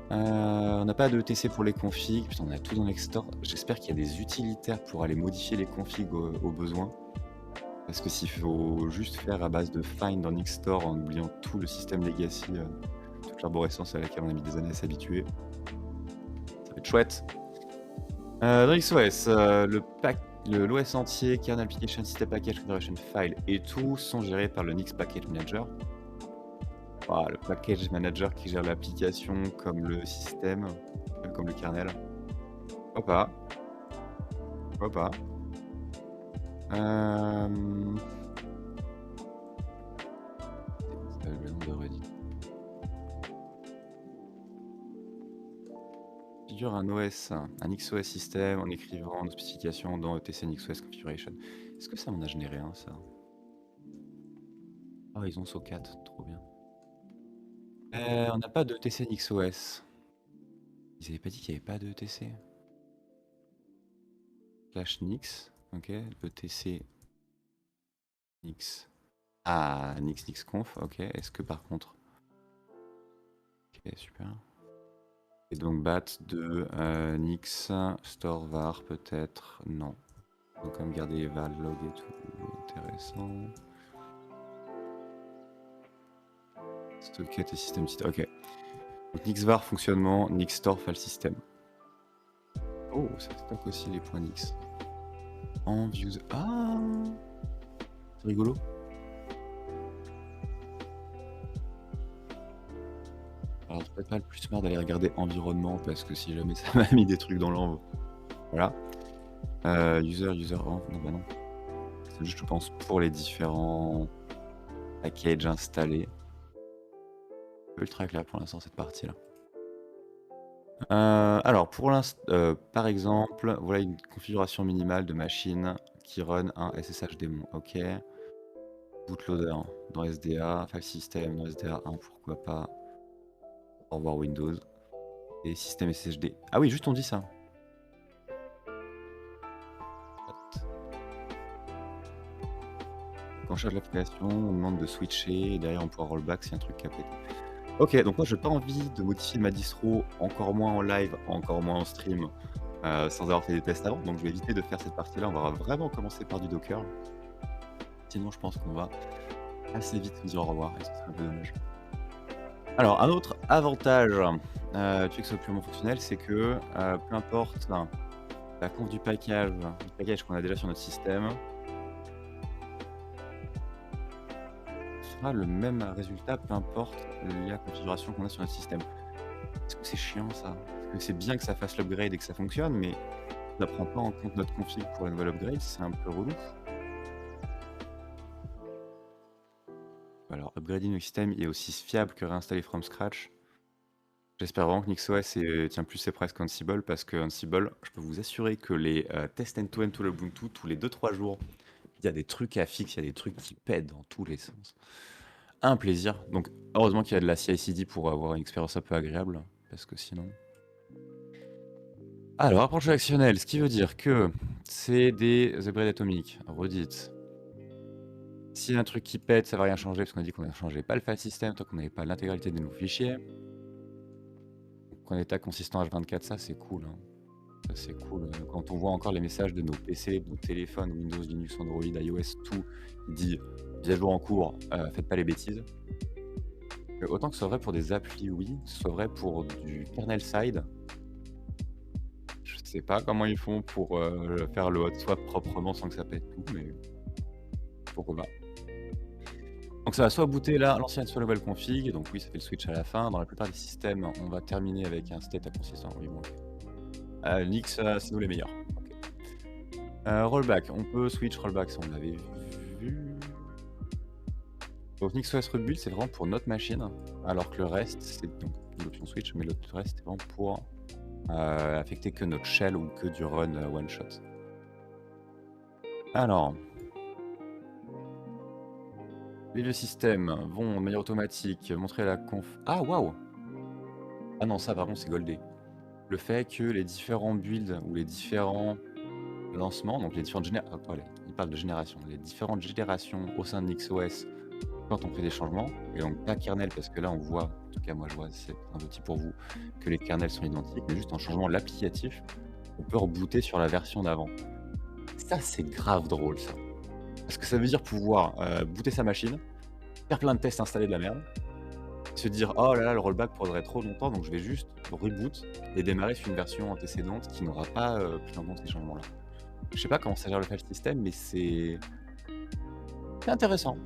On n'a pas de ETC pour les configs. Putain, on a tout dans l'extore. J'espère qu'il y a des utilitaires pour aller modifier les configs au besoin. Parce que s'il faut juste faire à base de find dans Nixstore en oubliant tout le système legacy, toute l'arborescence à laquelle on a mis des années à s'habituer, ça va être chouette. Dans XOS, l'OS entier, kernel application, system package, configuration file et tout sont gérés par le Nix Package Manager. Voilà, le package manager qui gère l'application comme le système, comme le kernel. Pourquoi pas. Pourquoi pas. C'est le nom de Reddit. Configure un OS, un XOS système en écrivant nos spécifications dans ETC NixOS Configuration. Est-ce que ça m'en a généré un, ça? Oh, ils ont SOCAT, trop bien. On n'a pas de ETC NixOS. Ils avaient pas dit qu'il n'y avait pas de ETC. Slash Nix, ok, ETC Nix. Ah, Nixconf, ok. Est-ce que par contre... Ok, super. Et donc bat de Nix, store var peut-être, non. On va quand même garder les val log et tout, intéressant. Stockade et système site, ok. Donc Nixvar fonctionnement, Nixstore file system. Oh, ça stocke aussi les points Nix. En views. Ah, c'est rigolo. Alors c'est peut-être pas le plus smart d'aller regarder environnement parce que si jamais ça m'a mis des trucs dans l'env. Voilà. User env, non bah non. C'est juste je pense pour les différents packages installés. Ultra clair pour l'instant cette partie là. Alors pour l'instant, par exemple, voilà une configuration minimale de machine qui run un SSH démon. Ok. Bootloader dans SDA, file system dans SDA 1, pourquoi pas. Au revoir Windows. Et système SSD. Ah oui, juste on dit ça. Quand on charge l'application, on demande de switcher et derrière on pourra rollback si un truc capé. Ok, donc moi j'ai pas envie de modifier ma distro, encore moins en live, encore moins en stream, sans avoir fait des tests avant, donc je vais éviter de faire cette partie-là. On va vraiment commencer par du Docker. Sinon je pense qu'on va assez vite nous dire au revoir et ce serait un peu dommage. Alors un autre avantage du XO purement fonctionnel, c'est que peu importe la conf du package qu'on a déjà sur notre système, fera le même résultat, peu importe la configuration qu'on a sur notre système. Est-ce que c'est chiant ça? Parce que c'est bien que ça fasse l'upgrade et que ça fonctionne, mais ça ne prend pas en compte notre config pour la nouvelle upgrade, c'est un peu relou. Alors, upgrading le système est aussi fiable que réinstaller from scratch. J'espère vraiment que NixOS tient plus ses promesses qu'Ansible, parce que Ansible, je peux vous assurer que les tests end-to-end to l'Ubuntu, tous les 2-3 jours, il y a des trucs à fixer, il y a des trucs qui pètent dans tous les sens. Un plaisir. Donc, heureusement qu'il y a de la CI/CD pour avoir une expérience un peu agréable, parce que sinon... Alors, approche réactionnelle, ce qui veut dire que c'est des hybrides atomiques. Redites. S'il y a un truc qui pète, ça va rien changer, parce qu'on a dit qu'on ne changeait pas le file system tant qu'on n'avait pas l'intégralité des nouveaux fichiers. Donc, en état consistant H24, ça c'est cool. Hein. Ça c'est cool. Quand on voit encore les messages de nos PC, de nos téléphones, Windows, Linux, Android, iOS, tout, il dit mise à jour en cours, faites pas les bêtises. Autant que ce soit vrai pour des applis, oui, que ce soit vrai pour du kernel side. Je sais pas comment ils font pour faire le hot swap proprement sans que ça pète tout, mais pourquoi pas. Donc ça va soit booter là l'ancienne, soit la nouvelle config, donc oui, ça fait le switch à la fin. Dans la plupart des systèmes, on va terminer avec un state à consistant. Oui, bon, ok. Nix, c'est nous les meilleurs. Okay. Rollback, on peut switch rollback, ça on l'avait vu. Donc NixOS Rebuild, c'est vraiment pour notre machine, alors que le reste, c'est donc l'option switch, mais le reste, c'est vraiment pour affecter que notre shell ou que du run one shot. Alors, les vieux systèmes vont de manière automatique montrer la conf. Ah waouh! Ah non, ça par contre c'est goldé. Le fait que les différents builds ou les différents lancements, donc les différentes générations, il parle de génération, les différentes générations au sein de NixOS quand on fait des changements, et donc pas kernel parce que là on voit, en tout cas moi je vois, c'est un petit pour vous, que les kernels sont identiques, mais juste en changeant l'applicatif, on peut rebooter sur la version d'avant. Ça c'est grave drôle ça. Parce que ça veut dire pouvoir booter sa machine, faire plein de tests, installer de la merde, se dire oh là là le rollback prendrait trop longtemps donc je vais juste reboot et démarrer sur une version antécédente qui n'aura pas pris en compte ces changements là. Je sais pas comment ça gère le file system mais c'est intéressant.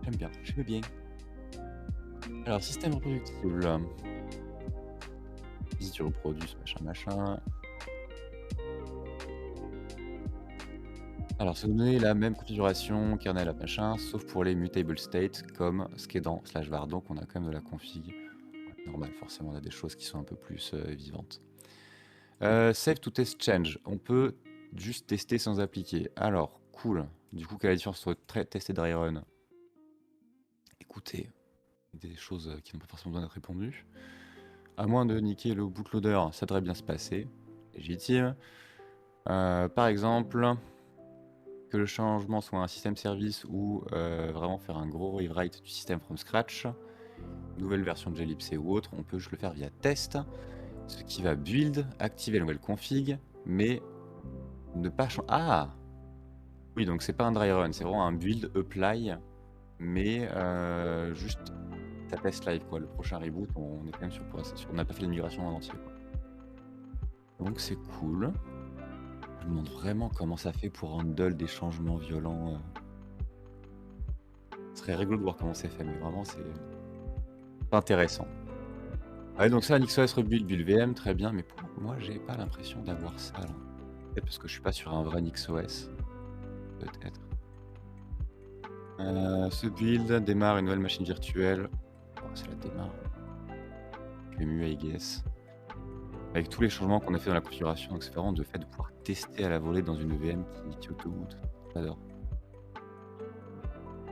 J'aime bien. Alors système reproductible. Si tu reproduis machin. Alors, ça donner la même configuration kernel machin, sauf pour les mutable state comme ce qui est dans /var. Donc, on a quand même de la config normale. Forcément, on a des choses qui sont un peu plus vivantes. Save to test change. On peut juste tester sans appliquer. Alors, cool. Du coup, quelle est la différence entre test et dry run? Écoutez, des choses qui n'ont pas forcément besoin d'être répondues. À moins de niquer le bootloader, ça devrait bien se passer. Légitime. Par exemple, que le changement soit un système service ou vraiment faire un gros rewrite du système from scratch, nouvelle version de glibc ou autre, on peut juste le faire via test, ce qui va build, activer la nouvelle config, mais ne pas changer. Ah oui, donc c'est pas un dry run, c'est vraiment un build apply, mais juste ça test live quoi. Le prochain reboot, on est quand même sur on n'a pas fait la migration en entier quoi. Donc c'est cool. Je me demande vraiment comment ça fait pour handle des changements violents. Ce serait rigolo de voir comment c'est fait, mais vraiment c'est pas intéressant. Ouais, donc ça, NixOS Rebuild Build VM, très bien, mais pour moi, j'ai pas l'impression d'avoir ça là. Peut-être parce que je suis pas sur un vrai NixOS. Peut-être. Ce build démarre une nouvelle machine virtuelle. Oh, c'est la démarre. Je vais mieux, I guess. Avec tous les changements qu'on a fait dans la configuration, donc c'est vraiment de fait de pouvoir tester à la volée dans une VM qui auto-boot. J'adore.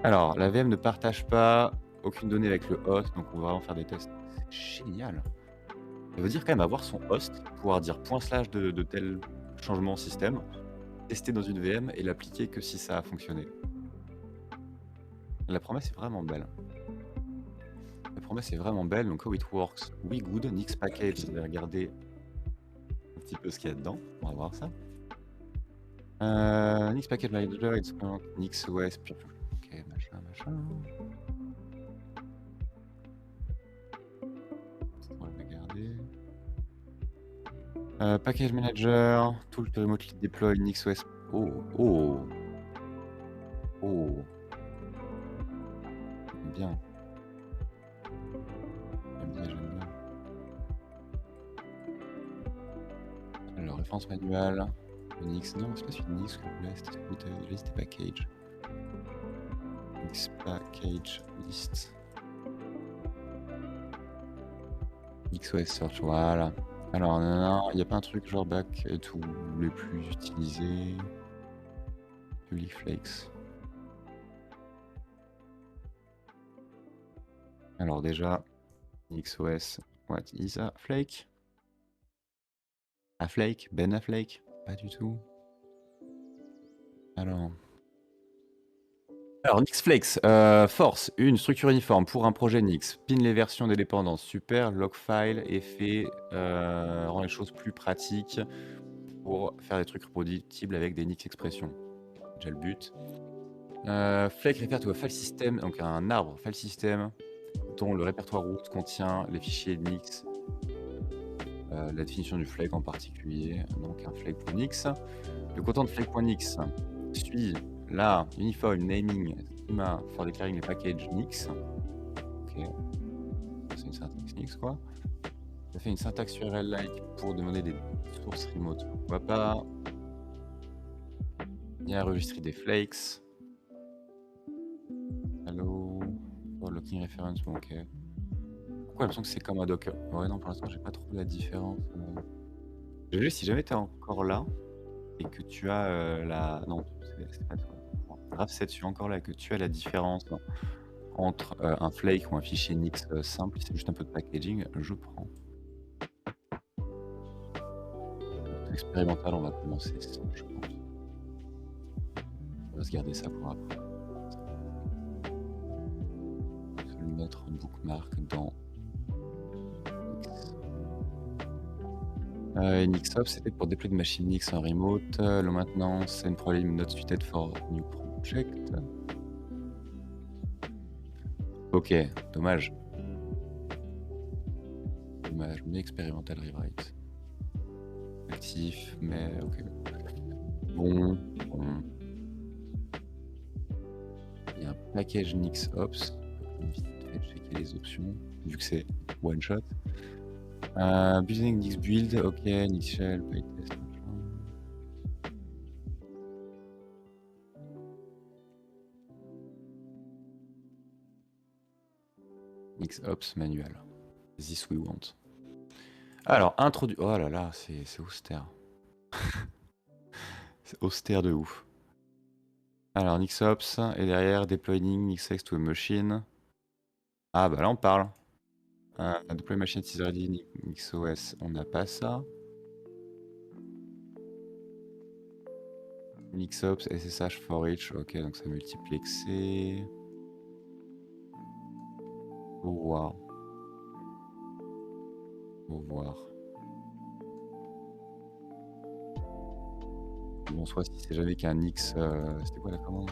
Alors, la VM ne partage pas aucune donnée avec le host, donc on va vraiment faire des tests. C'est génial. Ça veut dire quand même avoir son host, pouvoir dire / de tel changement système, tester dans une VM et l'appliquer que si ça a fonctionné. La promesse est vraiment belle. Donc how it works. We good, Nix package, je vais regarder un petit peu ce qu'il y a dedans, on va voir ça. Nix package manager, it's Nix OS, ok, machin. On va regarder. Package manager, tool to remotely deploy NixOS. Oh. J'aime bien. Alors, référence manuelle. Nix, non, c'est pas sur Nix que je voulais, c'était list package. Nix package list. NixOS search, voilà. Alors, non, il n'y a pas un truc genre back et tout, les plus utilisés. Public Flakes. Alors déjà, NixOS, what is a flake? A flake? Ben Affleck? Pas du tout. Alors... Alors, Nixflex, force, une structure uniforme pour un projet Nix. Pin les versions des dépendances, super. Logfile, effet, rend les choses plus pratiques pour faire des trucs reproductibles avec des Nix expressions. Déjà le but. Flake réfère to a file system, donc un arbre file system dont le répertoire root contient les fichiers Nix. La définition du flake en particulier, donc un flake pour Nix. Le content de flake.nix suit la uniform naming schema for declaring les packages Nix. Ok, c'est une syntaxe Nix quoi. Ça fait une syntaxe URL-like pour demander des sources remote. Pourquoi pas. Il y a un registre des flakes. Hello. For looking reference, bon, ok. Pourquoi j'ai l'impression que c'est comme un Docker? Ouais, non, pour l'instant, j'ai pas trop la différence. GG, si jamais t'es encore là et que tu as la. Non, c'est pas toi. Grave 7, je suis encore là, que tu as la différence entre un flake ou un fichier Nix simple, c'est juste un peu de packaging, je prends. Expérimental, on va commencer sans, je pense. On va se garder ça pour après. Je vais le mettre en bookmark dans Nix. NixOps, c'était pour déployer de machines Nix en remote. Le maintenance, c'est une problème not suited for new project. Ok, dommage. Dommage, mais expérimental rewrite. Actif, mais ok. Bon. Il y a un package NixOps. Vite fait checker les options, vu que c'est one shot. Building Nix build, ok, Nix shell, pytest. NixOps manual. This we want. Alors, introduit. Oh là là, c'est austère. C'est austère de ouf. Alors, NixOps, et derrière, deploying NixX to a machine. Ah bah là, on parle. Deploy machine is ready, NixOS, on n'a pas ça. NixOps, SSH for each, ok, donc c'est multiplexé. Faut voir. Faut voir. Bon, soit si c'est jamais qu'un Nix. C'était quoi la commande?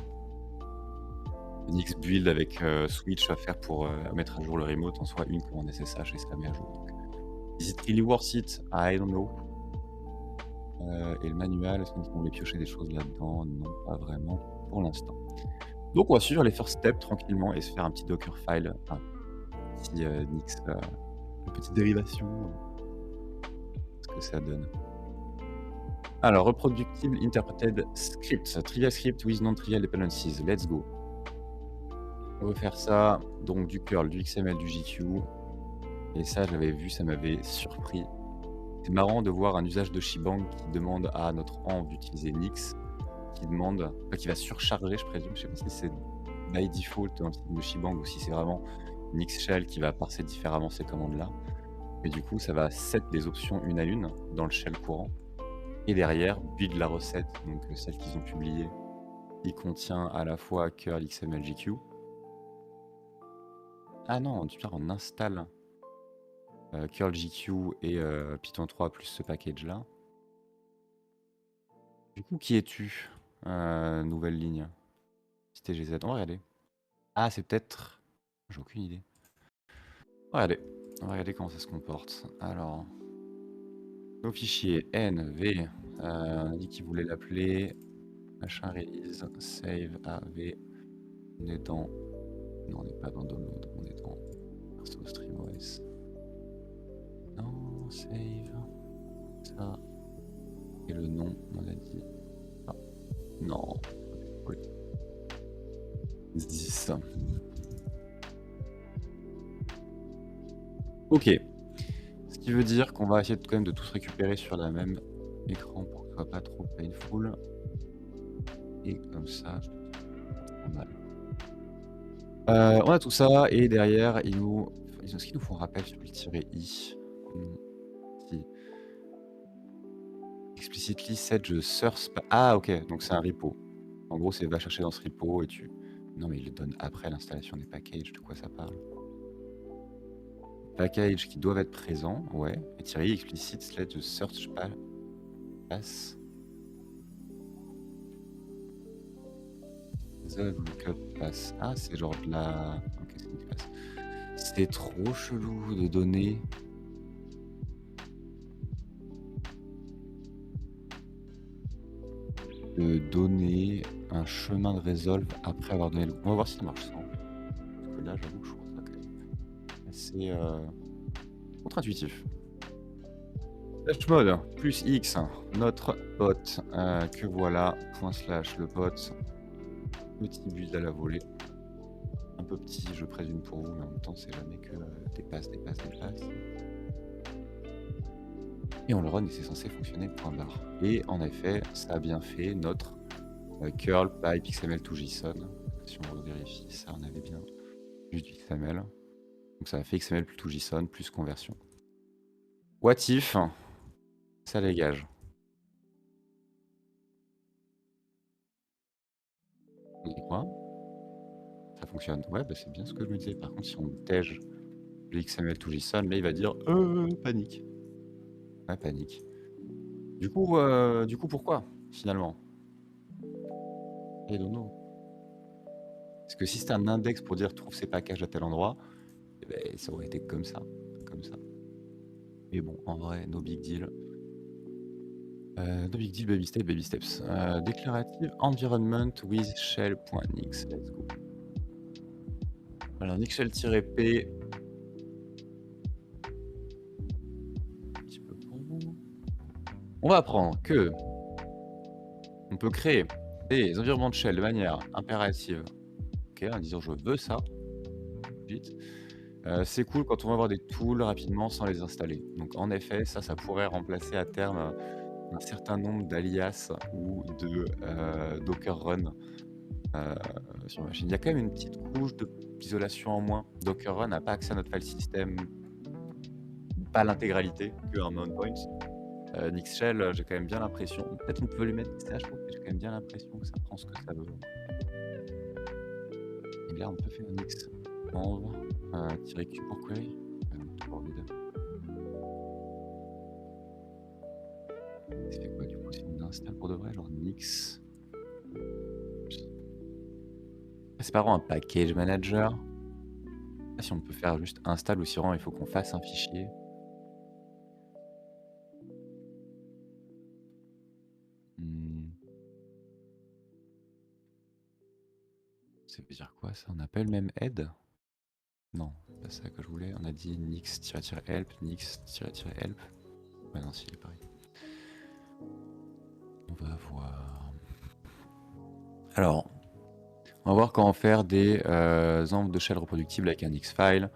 Nix build avec switch à faire pour mettre à jour le remote, en soit une commande SSH et ça met à jour. Donc, is it really worth it? I don't know. Et le manual, est-ce qu'on voulait piocher des choses là-dedans? Non, pas vraiment pour l'instant. Donc on va suivre les first steps tranquillement et se faire un petit Dockerfile, un petit Nix, une petite dérivation. Ce que ça donne. Alors, reproductible interpreted script, trivial script with non-trivial dependencies. Let's go. On va faire ça, donc du curl, du XML, du JQ. Et ça, je l'avais vu, ça m'avait surpris. C'est marrant de voir un usage de Shebang qui demande à notre env d'utiliser Nix, qui demande, qui va surcharger, je présume. Je sais pas si c'est by default dans le système de Shebang ou si c'est vraiment Nix Shell qui va parser différemment ces commandes-là. Et du coup, ça va set les options une à une dans le shell courant. Et derrière, build la recette, donc celle qu'ils ont publiée, qui contient à la fois curl XML JQ. Ah non, tu on installe curl JQ et Python 3 plus ce package-là. Du coup, qui es-tu? Nouvelle ligne. TGZ, on va regarder. Ah, c'est peut-être... J'ai aucune idée. On va regarder comment ça se comporte. Alors, nos fichiers NV, on a dit qu'il voulait l'appeler machin release save AV. On est dans... Non, on n'est pas dans download, on est dans perso StreamOS. Non, save. Ça. Et le nom, on a dit. Ah. Non. Oui. 10. Ok. Ce qui veut dire qu'on va essayer quand même de tous récupérer sur la même écran pour que ce soit pas trop painful. Et comme ça, pas mal. On a tout ça et derrière, est-ce qu'ils nous font un rappel sur le tiret "i"? Mmh, si. Explicitly set the source ah OK, donc c'est un repo. En gros, c'est va chercher dans ce repo et tu non, mais il le donne après l'installation des packages, de quoi ça parle? Packages qui doivent être présents, ouais, et tiret "i" explicite let the search pass the lookup pass. Ah, c'est genre de la OK, c'est une classe. C'est trop chelou de donner un chemin de résolve après avoir donné le on va voir si ça marche sans. Parce que là, j'avoue que je trouve ça quand même assez, contre-intuitif. Slash mode plus X, notre bot, que voilà, point slash le bot, petit build à la volée. Un peu petit, je présume pour vous, mais en même temps, c'est jamais que des passes. Et on le run et c'est censé fonctionner, point barre. Et en effet, ça a bien fait notre curl pipe XML to JSON. Si on vérifie, ça, on avait bien juste du XML. Donc ça a fait XML plus to JSON plus conversion. What if ça dégage? On y croit? Ça fonctionne. Ouais, bah c'est bien ce que je me disais. Par contre, si on tège le XML to JSON, là, il va dire panique. Ouais, panique. Du coup, pourquoi finalement? I don't know. Parce que si c'était un index pour dire trouve ces packages à tel endroit, eh ben, ça aurait été comme ça, comme ça. Mais bon, en vrai, no big deal. No big deal, baby steps. Déclarative environment with shell.nix. Let's go. Alors, nixshell-p. Un petit peu pour vous. On va apprendre que on peut créer des environnements de shell de manière impérative. Ok, en disant je veux ça. Vite. C'est cool quand on va avoir des tools rapidement sans les installer. Donc en effet, ça pourrait remplacer à terme un certain nombre d'alias ou de Docker Run sur machine. Il y a quand même une petite couche d'isolation en moins. Docker Run n'a pas accès à notre file system, pas l'intégralité, qu'un mount point. Nixshell, j'ai quand même bien l'impression, peut-être on peut lui mettre des CH, mais j'ai quand même bien l'impression que ça prend ce que ça veut. Et là, on peut faire un X env tiret Q pour query. Ça fait quoi du coup si on installe pour de vrai, genre Nix? C'est pas vraiment un package manager. Si on peut faire juste install ou si vraiment il faut qu'on fasse un fichier. Ça veut dire quoi ça? On appelle même aide? Non, c'est pas ça que je voulais. On a dit nix-help, nix-help. Ouais, non, si, il est pareil. On va voir. Alors, on va voir comment faire des env de shell reproductibles avec un X-file.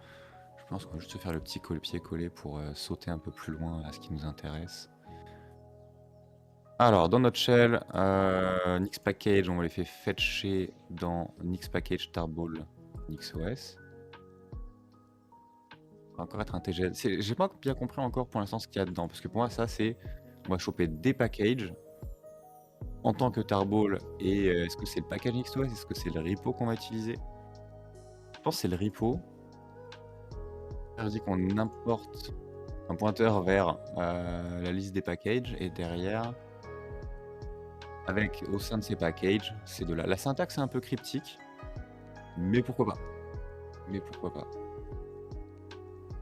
Je pense qu'on va juste faire le petit pied-coller pour sauter un peu plus loin à ce qui nous intéresse. Alors, dans notre shell, nix package, on les fait fetcher dans nix package tarball nixos. Ça va encore être un TGL. J'ai pas bien compris encore pour l'instant ce qu'il y a dedans, parce que pour moi, ça, c'est on va choper des packages en tant que tarball. Et est-ce que c'est le package nixos? Est-ce que c'est le repo qu'on va utiliser? Je pense que c'est le repo. Je dis qu'on importe un pointeur vers la liste des packages et derrière, avec au sein de ces packages, c'est de la syntaxe est un peu cryptique, mais pourquoi pas? Mais pourquoi pas?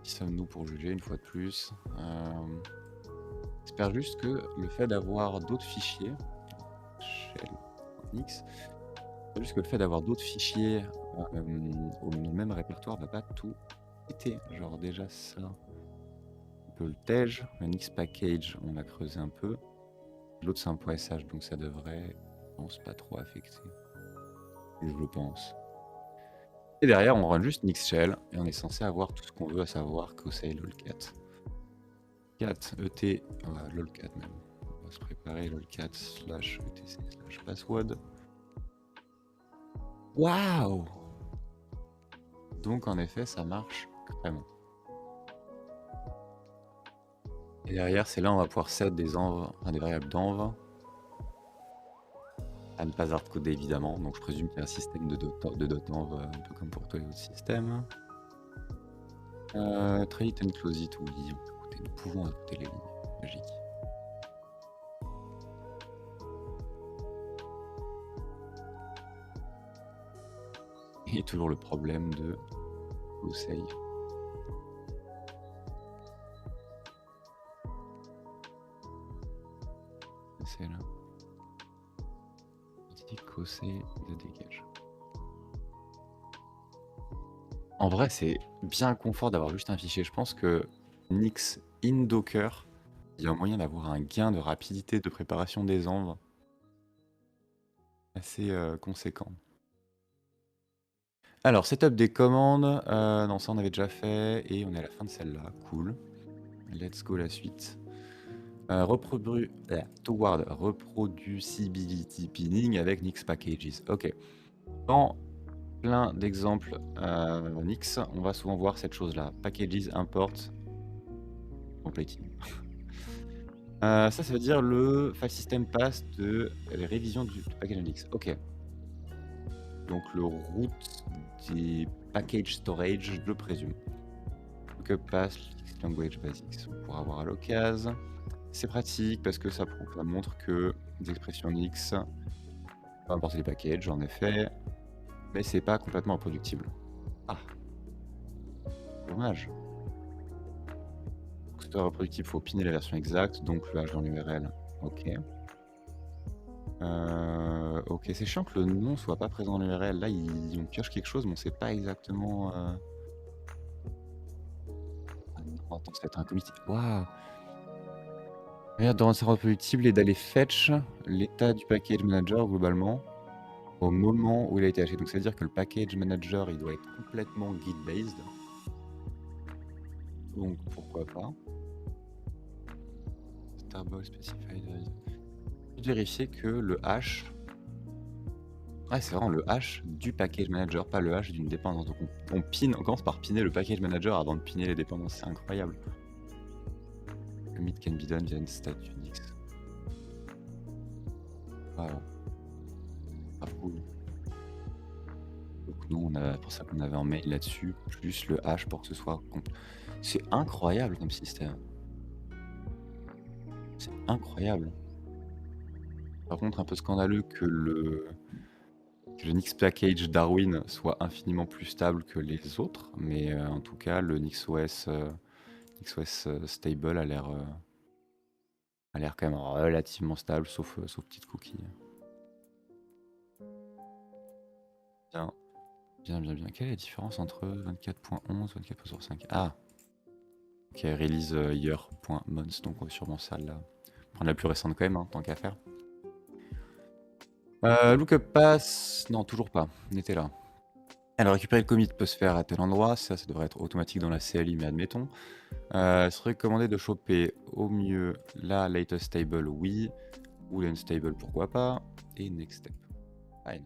Qui sommes-nous pour juger une fois de plus? J'espère juste que le fait d'avoir d'autres fichiers, shell.nix, juste que le fait d'avoir d'autres fichiers au même répertoire va pas tout péter. Genre déjà ça, on peut le tège, le nix package, on l'a creusé un peu. L'autre c'est un .sh, donc ça devrait, je pense, pas trop affecter. Je le pense. Et derrière, on run juste nixshell et on est censé avoir tout ce qu'on veut, à savoir que c'est lolcat. Cat et lolcat même. On va se préparer lolcat slash etc slash password. Waouh! Donc en effet, ça marche vraiment. Et derrière, c'est là on va pouvoir set des env, enfin des variables d'env à ne pas hardcoder évidemment. Donc je présume qu'il y a un système de .env un peu comme pour tous les autres systèmes. Trait it and close it, oui. Écoutez, nous pouvons ajouter les lignes. Magique. Et toujours le problème de go save. C'est là. Dit cosé de dégage. En vrai, c'est bien confort d'avoir juste un fichier. Je pense que Nix in Docker, il y a moyen d'avoir un gain de rapidité de préparation des env assez conséquent. Alors, setup des commandes, non, ça on avait déjà fait et on est à la fin de celle-là. Cool. Let's go la suite. Toward reproducibility pinning avec Nix packages. Ok. Dans plein d'exemples Nix, on va souvent voir cette chose-là. Packages import completing. Ça veut dire le file system pass de révision du package Nix. Ok. Donc le root des package storage, je le présume. Que pass language basics pour avoir à l'occasion. C'est pratique parce que ça montre que les expressions Nix peuvent importer les packages en effet, mais c'est pas complètement reproductible. Ah, dommage. Pour que ce soit reproductible, il faut piner la version exacte, donc le hash dans l'URL. Ok. Ok, c'est chiant que le nom soit pas présent dans l'URL. Là, on pioche quelque chose, mais on sait pas exactement. Ah non, attends, ça va être un comité. Waouh! Regarde de rendre ça reproductible et d'aller fetch l'état du package manager globalement au moment où il a été acheté. Donc ça veut dire que le package manager il doit être complètement git based. Donc pourquoi pas. Starball specified. Vérifier que le hash. Ouais, c'est vraiment le hash du package manager, pas le hash d'une dépendance. Donc on commence par piner le package manager avant de piner les dépendances. C'est incroyable. Commit can be done via une stat Unix. Wow. Ah, cool. Donc nous, pour ça qu'on avait un mail là-dessus, plus le hash pour que ce soit complet. C'est incroyable comme système. C'est incroyable. Par contre, un peu scandaleux que le Nix package Darwin soit infiniment plus stable que les autres, mais en tout cas, le NixOS stable a l'air quand même relativement stable, sauf petite cookie. Bien. Quelle est la différence entre 24.11 et 24.5? Ah, ok, release year.months, donc sûrement celle-là. Prendre la plus récente quand même, hein, tant qu'à faire. Lookup pass, non, toujours pas, on était là. Alors, récupérer le commit peut se faire à tel endroit, ça devrait être automatique dans la CLI, mais admettons. Il serait recommandé de choper au mieux la latest stable, oui, ou l'unstable, pourquoi pas, et next step. Fine.